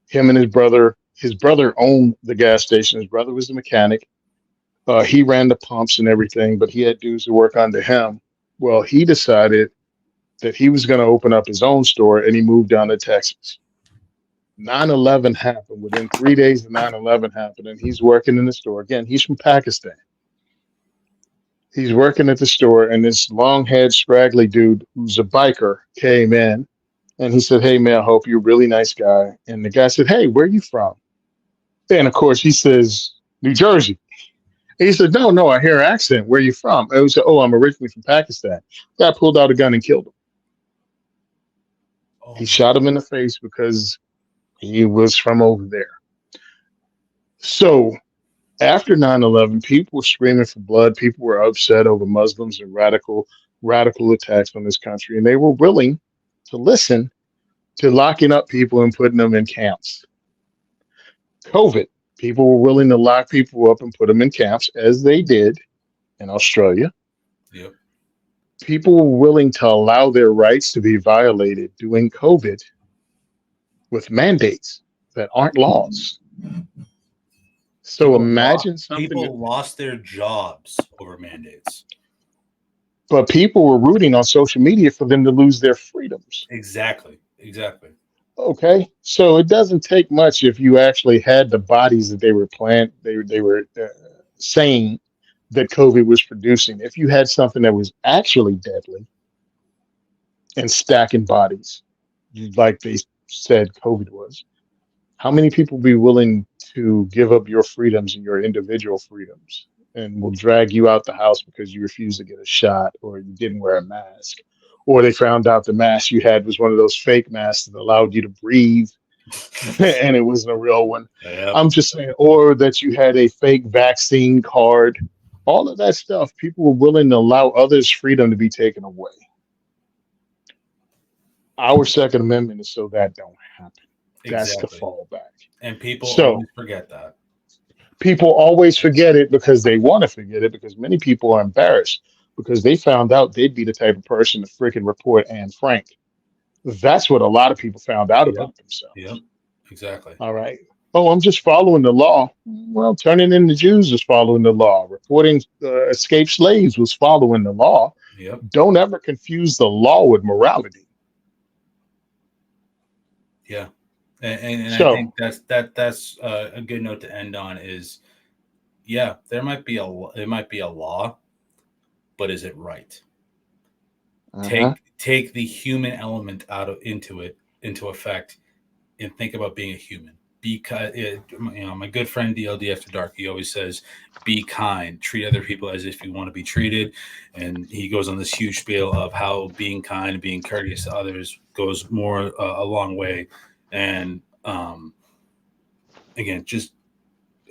Him and his brother owned the gas station. His brother was the mechanic. He ran the pumps and everything, but he had dudes to work under him. Well, he decided that he was going to open up his own store and he moved down to Texas. 9/11 happened. Within 3 days of 9/11 happened, and he's working in the store. Again, he's from Pakistan. He's working at the store, and this long haired, scraggly dude who's a biker came in and he said, "Hey, man, I hope you're a really nice guy." And the guy said, "Hey, where are you from?" And of course, he says, "New Jersey." And he said, "No, no, I hear an accent. Where are you from?" And he said, "Oh, I'm originally from Pakistan." The guy pulled out a gun and killed him. Oh, He shot him in the face because he was from over there. So after 9/11, people were screaming for blood. People were upset over Muslims and radical attacks on this country, and they were willing to listen to locking up people and putting them in camps. COVID, people were willing to lock people up and put them in camps, as they did in Australia. yep. People were willing to allow their rights to be violated during COVID with mandates that aren't laws. So imagine something, People lost their jobs over mandates. but people were rooting on social media for them to lose their freedoms. Exactly. Okay, so it doesn't take much if you actually had the bodies that they were saying that COVID was producing. If you had something that was actually deadly and stacking bodies, like they said COVID was, how many people be willing to give up your freedoms and your individual freedoms and will drag you out the house because you refused to get a shot or you didn't wear a mask? Or they found out the mask you had was one of those fake masks that allowed you to breathe and it wasn't a real one. Yep. I'm just saying, or that you had a fake vaccine card. All of that stuff, people were willing to allow others' freedom to be taken away. Our Second Amendment is so that don't happen. That's the Exactly. fallback. And people So always forget that. people always forget it because they want to forget it because many people are embarrassed because they found out they'd be the type of person to freaking report Anne Frank. That's what a lot of people found out Yep. about themselves. Yep. Exactly. All right. oh, I'm just following the law. Well, turning in the Jews is following the law. Reporting escaped slaves was following the law. Yep. Don't ever confuse the law with morality. Yeah. And I So, think that's a good note to end on is, yeah, it might be a law, but is it right? Take the human element into effect, and think about being a human. Because my good friend DLD After Dark, he always says, "Be kind, treat other people as if you want to be treated," and he goes on this huge spiel of how being kind and being courteous to others goes more a long way. And again, just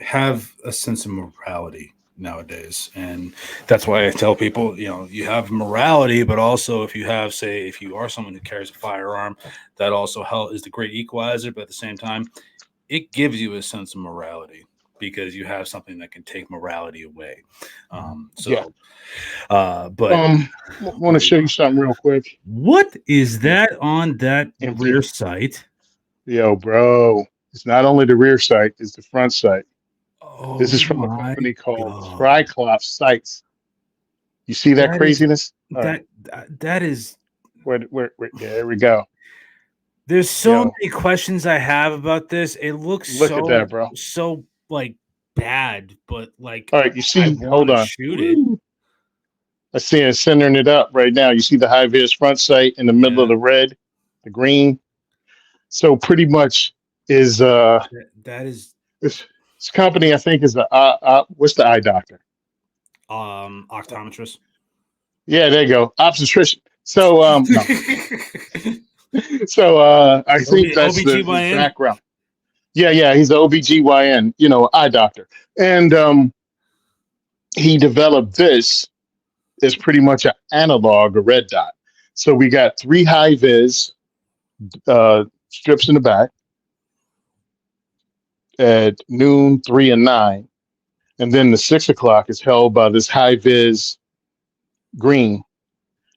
have a sense of morality nowadays, and that's why I tell people, you have morality, but also if you are someone who carries a firearm, that also is the great equalizer. But at the same time, it gives you a sense of morality because you have something that can take morality away. yeah. But Want to show you something real quick. what is that on that Empty. rear sight? Yo, bro, it's not only the rear sight, it's the front sight. Oh, This is from a my company called God. Triclops Sights. You see that craziness? That is. Where, there we go. There's so many questions I have about this. It looks Look at that, bro. so like bad, but like, all right, you see, hold on. Shoot it. I see it centering it up right now. You see the high vis front sight in the middle of the red, the green. So pretty much is that is this company, I think, is the what's the eye doctor? Optometrist. Yeah, there you go. Obstetrician. So no. So I think that's the background. Yeah, he's an OBGYN, eye doctor. And he developed this as pretty much an analog, a red dot. So we got 3 high vis strips in the back at noon, 3, and 9. And then the 6 o'clock is held by this high vis green.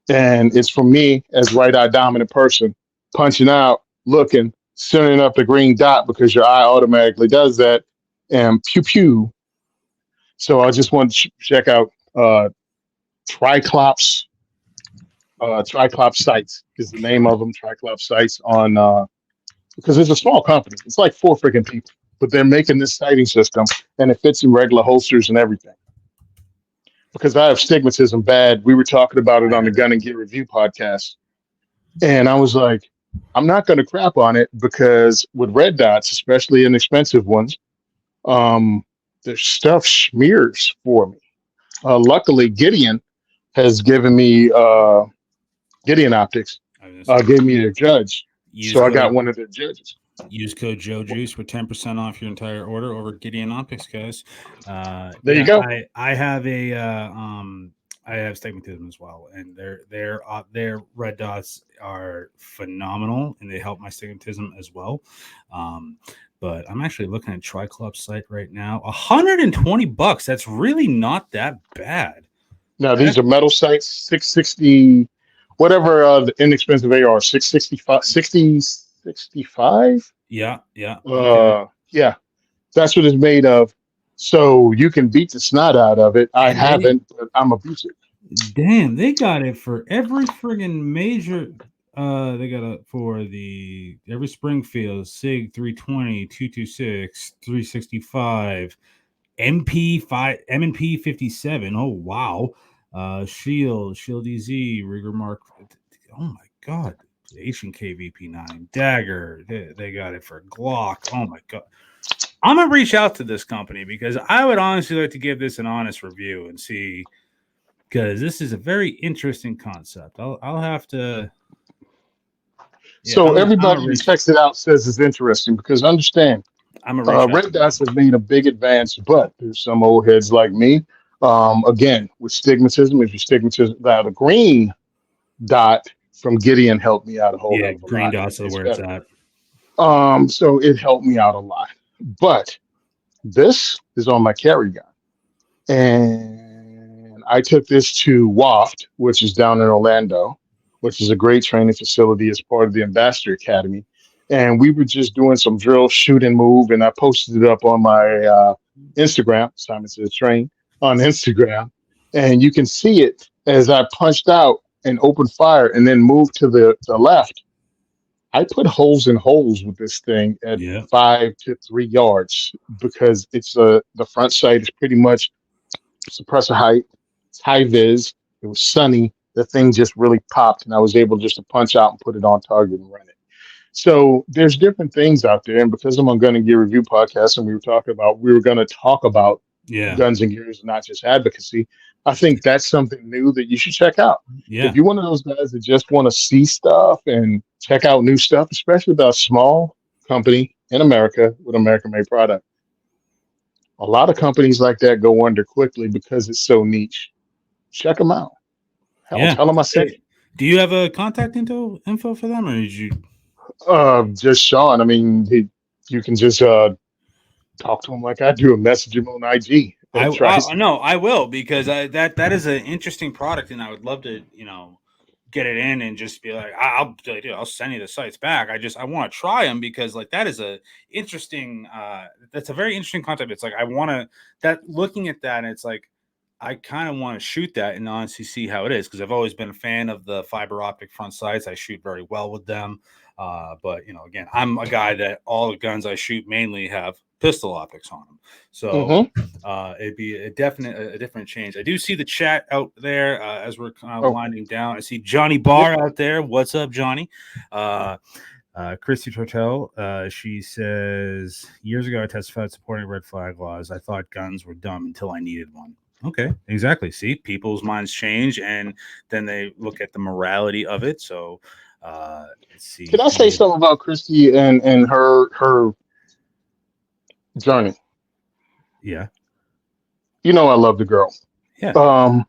And it's for me as right eye dominant person, punching out, looking, sending up the green dot because your eye automatically does that, and pew pew. So I just want to check out Triclops Sights is the name of them. Triclops Sights on because it's a small company. It's like 4 freaking people, but they're making this sighting system, and it fits in regular holsters and everything. Because I have stigmatism bad. We were talking about it on the Gun and Gear Review podcast, and I was like, I'm not going to crap on it because with red dots, especially inexpensive ones, their stuff smears for me. Luckily, Gideon has given me Gideon Optics. Gave me their judge, so I got one of their judges. Use code Joe Juice for 10% off your entire order over Gideon Optics, guys. There you go. I have I have stigmatism as well, and their red dots are phenomenal, and they help my stigmatism as well. But I'm actually looking at Triclops site right now. $120. That's really not that bad. Now these are metal sights, 660, whatever the inexpensive AR, 665, 65. Yeah. Okay. Yeah, that's what it's made of. So you can beat the snot out of it. I haven't, but I'm abusive. Damn, they got it for every friggin' major. They got it for every Springfield, SIG 320, 226, 365, MP5, M&P 57. Oh wow. Shield EZ, Rigor Mark. Oh my god. H&K VP9, Dagger. They got it for Glock. Oh my god. I'm gonna reach out to this company because I would honestly like to give this an honest review and see, because this is a very interesting concept. I'll have to. So everybody who checks it out says it's interesting because understand, red dots have made a big advance, but there's some old heads like me. Again, with stigmatism, if you stigmatism, the green dot from Gideon helped me out a whole lot. Green dots are where it's at. So it helped me out a lot. But this is on my carry gun, and I took this to WAFT, which is down in Orlando, which is a great training facility as part of the Ambassador Academy. and we were just doing some drill, shoot, and move, and I posted it up on my Instagram. Simon Says Train on Instagram, and you can see it as I punched out and opened fire, and then moved to the left. I put holes in holes with this thing at Yeah. 5 to 3 yards because it's the front sight is pretty much suppressor height. It's high vis. It was sunny. The thing just really popped, and I was able just to punch out and put it on target and run it. So there's different things out there, and because I'm on Gun and Gear Review podcast, and we were going to talk about Yeah. guns and gears, not just advocacy. I think that's something new that you should check out. Yeah. If you're one of those guys that just want to see stuff and check out new stuff, especially about a small company in America with American-made product, a lot of companies like that go under quickly because it's so niche. Check them out. Hell, Yeah. tell them I sent you. Do you have a contact info for them, or did you? Just Sean. I mean, you can just talk to him like I do and message him on IG. I will, because that is an interesting product, and I would love to get it in and just be like, I'll send you the sites back. I want to try them, because like that is a interesting that's a very interesting concept. It's like looking at that, and it's like I kind of want to shoot that and honestly see how it is, because I've always been a fan of the fiber optic front sights. I shoot very well with them, but again, I'm a guy that all the guns I shoot mainly have pistol optics on them, so it'd be a different change. I do see the chat out there as we're kind of winding down. I see Johnny Barr out there. What's up, Johnny? Christy Tortel, she says, years ago I testified supporting red flag laws. I thought guns were dumb until I needed one. Okay, exactly. See, people's minds change, and then they look at the morality of it. So let's see. Can I say something about Christy and her journey? Yeah. I love the girl. Yeah.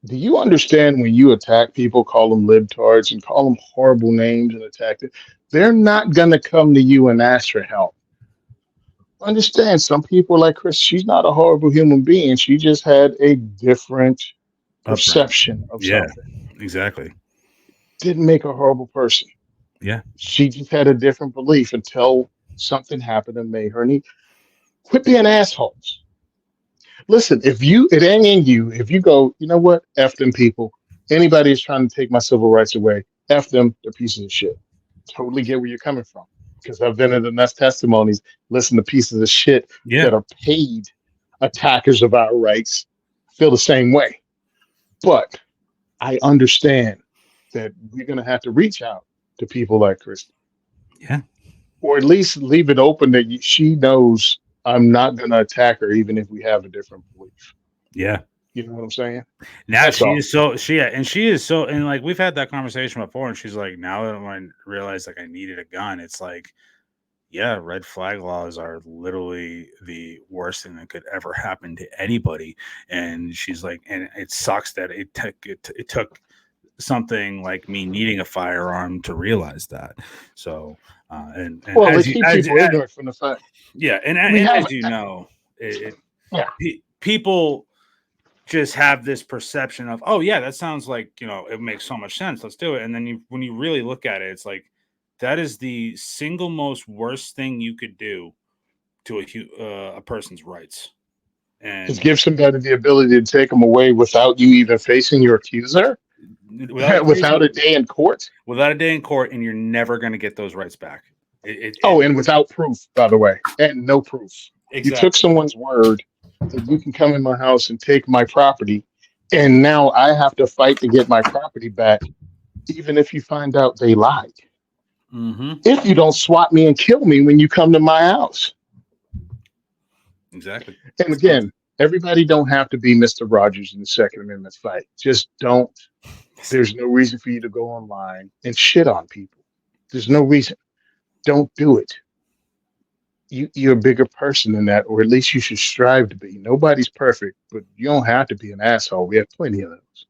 Do you understand when you attack people, call them libtards and call them horrible names and attack them? They're not going to come to you and ask for help. Understand, some people like Chris, she's not a horrible human being. She just had a different perception of something. Exactly. Didn't make her a horrible person. Yeah. She just had a different belief until something happened and made her need. Quit being assholes. Listen, it ain't in you. If you go, you know what? F them people. Anybody is trying to take my civil rights away, F them, they're pieces of shit. Totally get where you're coming from. Because I've been in enough testimonies, listen to pieces of shit that are paid attackers of our rights feel the same way. But I understand that we're going to have to reach out to people like Kristen. Yeah. Or at least leave it open that she knows I'm not going to attack her, even if we have a different belief. Yeah. You know what I'm saying? Now that's she is so, and like we've had that conversation before, and she's like, now that I realize like I needed a gun, it's like, yeah, red flag laws are literally the worst thing that could ever happen to anybody. And she's like, and it sucks that it took something like me needing a firearm to realize that. So, they keep people ignorant from the fact. Yeah, and as you know, people just have this perception of, oh yeah, that sounds like, it makes so much sense, let's do it. And then when you really look at it, it's like, that is the single most worst thing you could do to a person's rights. And just give somebody the ability to take them away without you even facing your accuser, without a day in court. Without a day in court, and you're never going to get those rights back. And without proof, by the way, and no proof. Exactly. You took someone's word that you can come in my house and take my property, and now I have to fight to get my property back, even if you find out they lied. Mm-hmm. If you don't swat me and kill me when you come to my house. Exactly. And again, everybody don't have to be Mr. Rogers in the Second Amendment fight. Just don't. There's no reason for you to go online and shit on people. There's no reason. Don't do it. You're a bigger person than that, or at least you should strive to be. Nobody's perfect, but you don't have to be an asshole. We have plenty of those.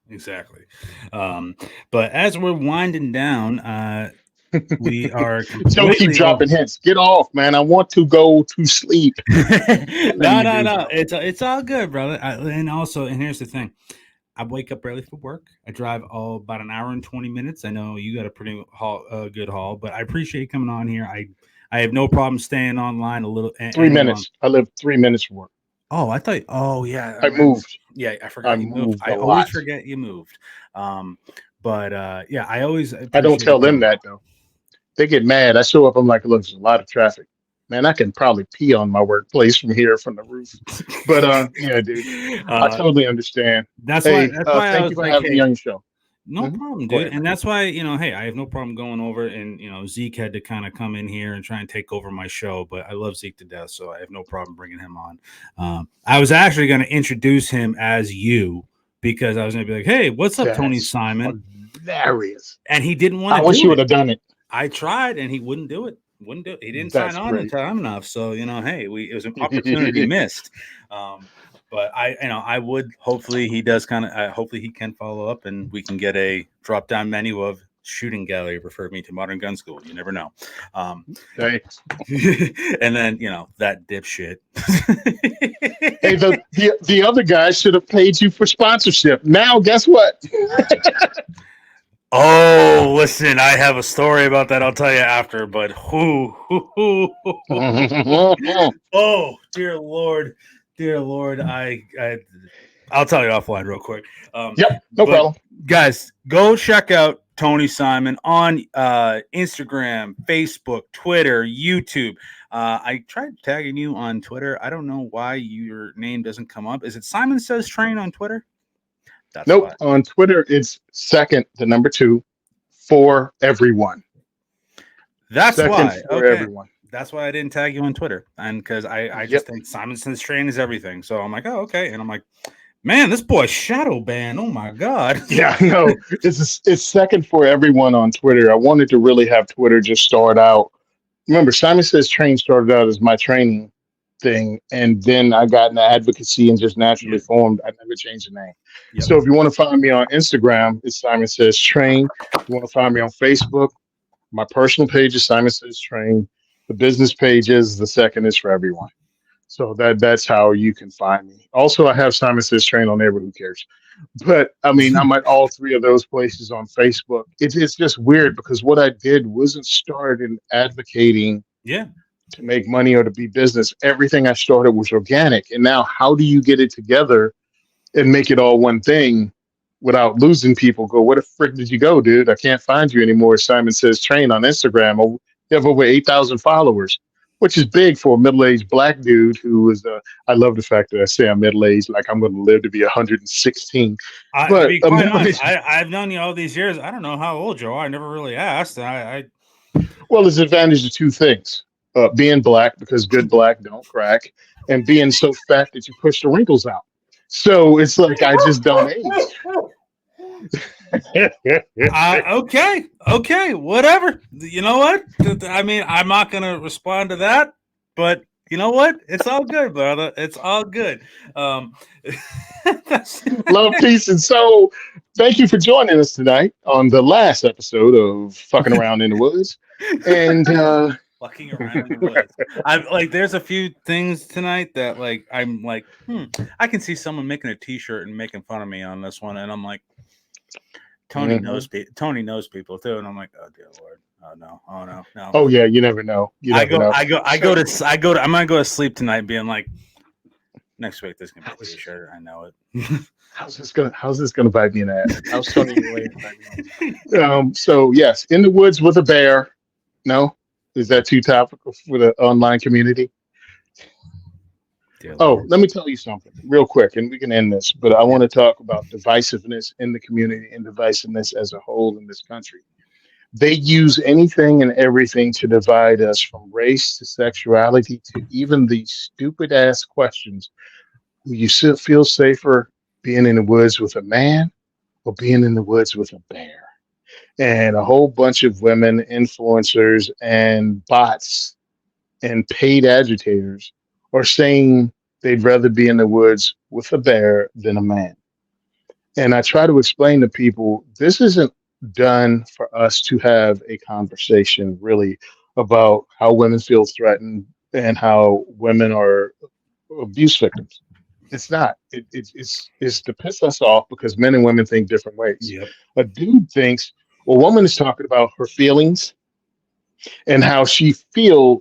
Exactly. But as we're winding down, we are don't keep dropping hints. Get off, man. I want to go to sleep. No. It's all good, brother. And here's the thing. I wake up early for work. I drive about an hour and 20 minutes. I know you got a pretty good haul, but I appreciate you coming on here. I have no problem staying online a little. 3 minutes. I live 3 minutes from work. Oh, I thought. Oh, yeah. I I remember. moved. Yeah, I I forgot you moved. moved I a always lot. forget you moved. But yeah, I always I don't appreciate tell you them coming on. that though. They get mad. I show up. I'm like, look, there's a lot of traffic. Man, I can probably pee on my workplace from here from the roof. But yeah, dude, I uh, totally understand. that's why. Hey, That's why I thank you was for like, having me hey, on your show. no problem, Go dude. ahead, man. And that's why, hey, I have no problem going over and, Zeke had to kind of come in here and try and take over my show, but I love Zeke to death, so I have no problem bringing him on. I was actually going to introduce him as you because I was going to be like, hey, what's up, Tony That's Simon? hilarious. And he didn't want I to wish do you would it. have done it. I tried and he wouldn't do it. Wouldn't do it. He didn't sign That's on in great. time enough. So, hey, it was an opportunity missed. But I would hopefully he does hopefully he can follow up and we can get a drop down menu of shooting gallery, refer me to Modern Gun School. You never know. Thanks. And then, that dipshit. Hey, the other guy should have paid you for sponsorship. Now, guess what? Oh, listen, I have a story about that. I'll tell you after, but oh, dear Lord. Dear Lord, I'll tell you offline real quick. Yep, no problem. Guys, go check out Tony Simon on Instagram, Facebook, Twitter, YouTube. I tried tagging you on Twitter. I don't know why your name doesn't come up. Is it Simon Says Train on Twitter? That's Nope. why. On Twitter, it's second, the number 2, for everyone. That's Second why. for Okay. everyone. That's why I didn't tag you on Twitter. And because I just think Simon Says Train is everything. So I'm like, oh, okay. And I'm like, man, this boy's shadow banned. Oh my God. Yeah, no, it's second for everyone on Twitter. I wanted to really have Twitter just start out. Remember, Simon Says Train started out as my training thing, and then I got into advocacy and just naturally formed. I never changed the name. Yep. So if you want to find me on Instagram, it's Simon Says Train. If you want to find me on Facebook, my personal page is Simon Says Train. The business page is the second is for everyone. So that's how you can find me. Also, I have Simon Says Train on there, but who cares? But I mean, I'm at all three of those places on Facebook. It's just weird because what I did wasn't started in advocating Yeah. to make money or to be business. Everything I started was organic. And now how do you get it together and make it all one thing without losing people? Go, where the frick did you go, dude? I can't find you anymore. Simon Says Train on Instagram. You have over 8,000 followers, which is big for a middle-aged black dude who is, I love the fact that I say I'm middle-aged, like I'm going to live to be 116. To But be quite honest, I've known you all these years. I don't know how old you are. I never really asked. Well, there's advantage to two things. Being black, because good black don't crack, and being so fat that you push the wrinkles out. So it's like I just don't age. Okay, whatever. You know what? I mean, I'm not going to respond to that, but you know what? It's all good, brother. It's all good. Love, peace, and soul. Thank you for joining us tonight on the last episode of Fucking Around in the Woods. And fucking around in the woods. I'm like, there's a few things tonight that like I'm like, I can see someone making a T-shirt and making fun of me on this one, and I'm like, Tony knows people too, and I'm like, oh dear Lord, oh no. Oh yeah, you never know. I'm gonna go to sleep tonight being like, next week there's gonna be a T-shirt. I know it. How's this gonna bite me in the ass? I was telling you later. So yes, in the woods with a bear. No, is that too topical for the online community? Let me tell you something real quick, and we can end this. But I want to talk about divisiveness in the community and divisiveness as a whole in this country. They use anything and everything to divide us, from race to sexuality to even these stupid ass questions. Will you still feel safer being in the woods with a man or being in the woods with a bear? And a whole bunch of women influencers and bots and paid agitators are saying they'd rather be in the woods with a bear than a man. And I try to explain to people, this isn't done for us to have a conversation really about how women feel threatened and how women are abuse victims. It's not. It's to piss us off because men and women think different ways. Yep. A dude thinks a woman is talking about her feelings and how she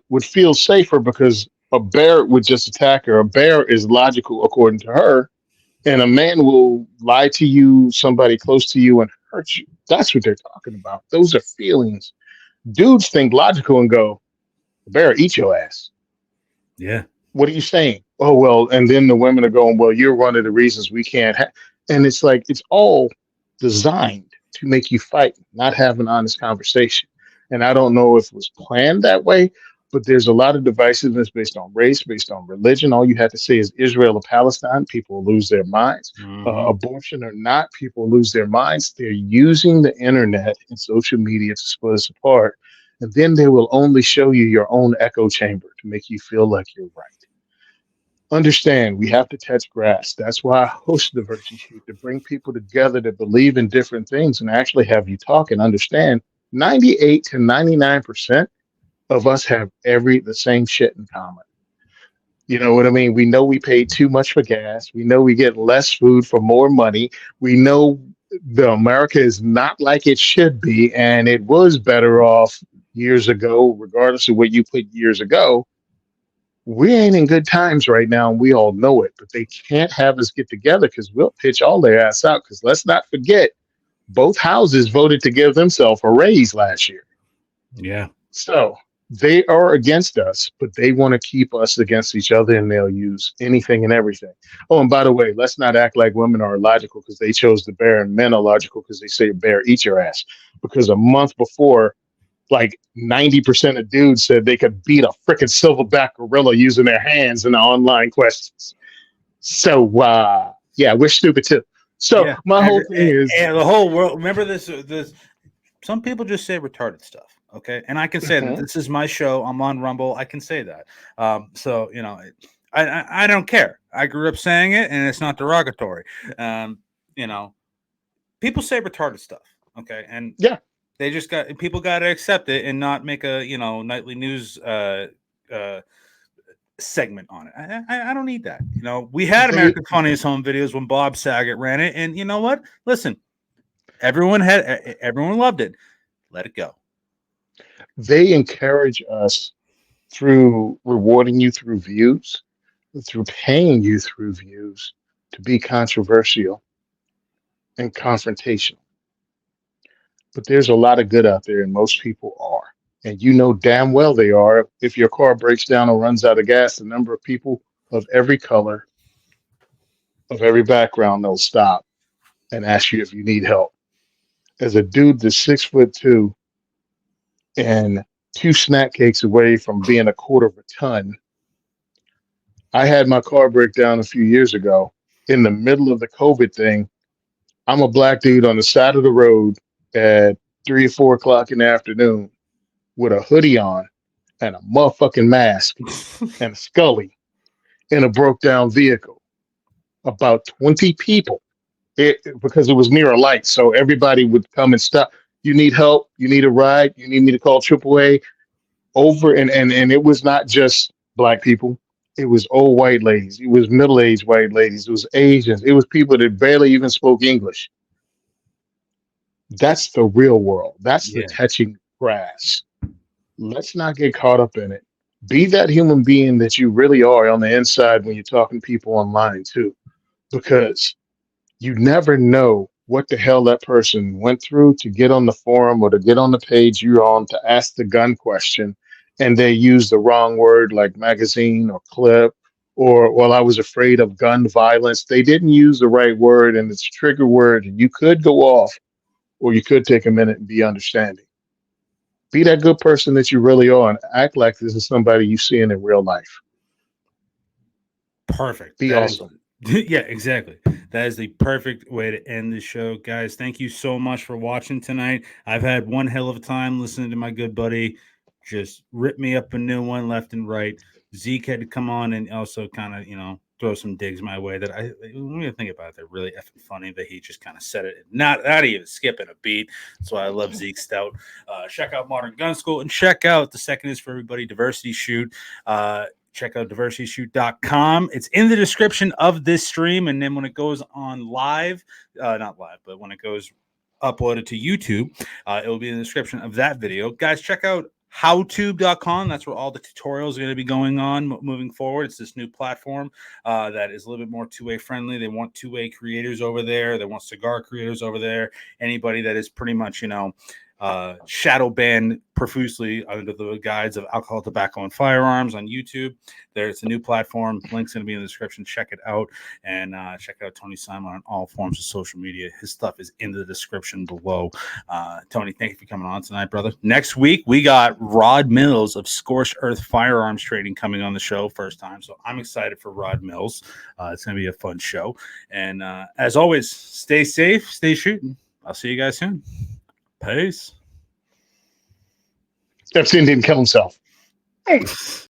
would feel safer because a bear would just attack her. A bear is logical according to her, and a man will lie to you, somebody close to you, and hurt you. That's what they're talking about. Those are feelings. Dudes think logical and go, "Bear, eat your ass." Yeah. What are you saying? Oh well, and then the women are going, well, you're one of the reasons we can't have. And it's like it's all designed to make you fight, not have an honest conversation. And I don't know if it was planned that way, but there's a lot of divisiveness based on race, based on religion. All you have to say is Israel or Palestine, people will lose their minds. Mhm. Abortion or not, people lose their minds. They're using the internet and social media to split us apart. And then they will only show you your own echo chamber to make you feel like you're right. Understand, we have to touch grass. That's why I host diversity shoot to bring people together that believe in different things and actually have you talk and understand 98 to 99% of us have the same shit in common. You know what I mean? We know we pay too much for gas. We know we get less food for more money. We know the America is not like it should be, and it was better off years ago, regardless of what you put years ago. We ain't in good times right now, and we all know it, but they can't have us get together because we'll pitch all their ass out. Because let's not forget, both houses voted to give themselves a raise last year. Yeah. So they are against us, but they want to keep us against each other, and they'll use anything and everything. Oh, and by the way, let's not act like women are illogical because they chose the bear, and men are logical because they say bear eat your ass. Because a month before, like 90% of dudes said they could beat a freaking silverback gorilla using their hands in the online questions. So yeah, we're stupid too. So Yeah. my whole thing is And the whole world. Remember this. Some people just say retarded stuff. Okay, and I can say that Mhm. this is my show. I'm on Rumble. I can say that. So I don't care. I grew up saying it, and it's not derogatory. Um, you know, people say retarded stuff. Okay, and Yeah, they just got to accept it and not make a nightly news uh, segment on it. I don't need that. We had they American Funniest Home Videos when Bob Saget ran it, and you know what? Listen, everyone loved it. Let it go. they encourage us through rewarding you through views, through paying you through views to be controversial and confrontational. But there's a lot of good out there, and most people are. And you know damn well they are. If your car breaks down or runs out of gas, the number of people of every color, of every background, they'll stop and ask you if you need help. As a dude that's 6'2" and two snack cakes away from being a quarter of a ton, I had my car break down a few years ago in the middle of the COVID thing. I'm a black dude on the side of the road at 3 or 4 o'clock in the afternoon with a hoodie on and a motherfucking mask and a scully in a broke down vehicle. About 20 people. Because it was near a light, so everybody would come and stop. You need help? You need a ride? You need me to call AAA? Over and it was not just black people. It was old white ladies. It was middle aged white ladies. It was Asians. It was people that barely even spoke English. That's the real world. That's the Yeah. touching grass. Let's not get caught up in it. Be that human being that you really are on the inside when you're talking to people online too, because you never know what the hell that person went through to get on the forum or to get on the page you're on to ask the gun question, and they use the wrong word like magazine or clip, or well, I was afraid of gun violence. They didn't use the right word, and it's a trigger word, and you could go off, or you could take a minute and be understanding. Be that good person that you really are and act like this is somebody you see in real life. Perfect. Be That is, awesome. yeah, exactly. That is the perfect way to end the show, guys. Thank you so much for watching tonight. I've had one hell of a time listening to my good buddy just rip me up a new one left and right. Zeke had to come on and also kind of, throw some digs my way that when you think about it, they're really effing funny that he just kind of said it, not even skipping a beat. That's why I love Zeke Stout. Check out Modern Gun School and check out The Second Is for Everybody Diversity Shoot. check out diversityshoot.com. It's in the description of this stream. And then when it goes on live, not live, but when it goes uploaded to YouTube, it will be in the description of that video. Guys, check out howtube.com. That's where all the tutorials are going to be going on moving forward. It's this new platform that is a little bit more two-way friendly. They want two-way creators over there. They want cigar creators over there. Anybody that is pretty much, shadow banned profusely under the guides of alcohol, tobacco, and firearms on YouTube. It's a new platform. Link's going to be in the description. Check it out. And check out Tony Simon on all forms of social media. His stuff is in the description below. Tony, thank you for coming on tonight, brother. Next week, we got Rod Mills of Scorched Earth Firearms Trading coming on the show first time. So I'm excited for Rod Mills. It's going to be a fun show. And as always, stay safe, stay shooting. I'll see you guys soon. Peace. Epstein didn't kill himself.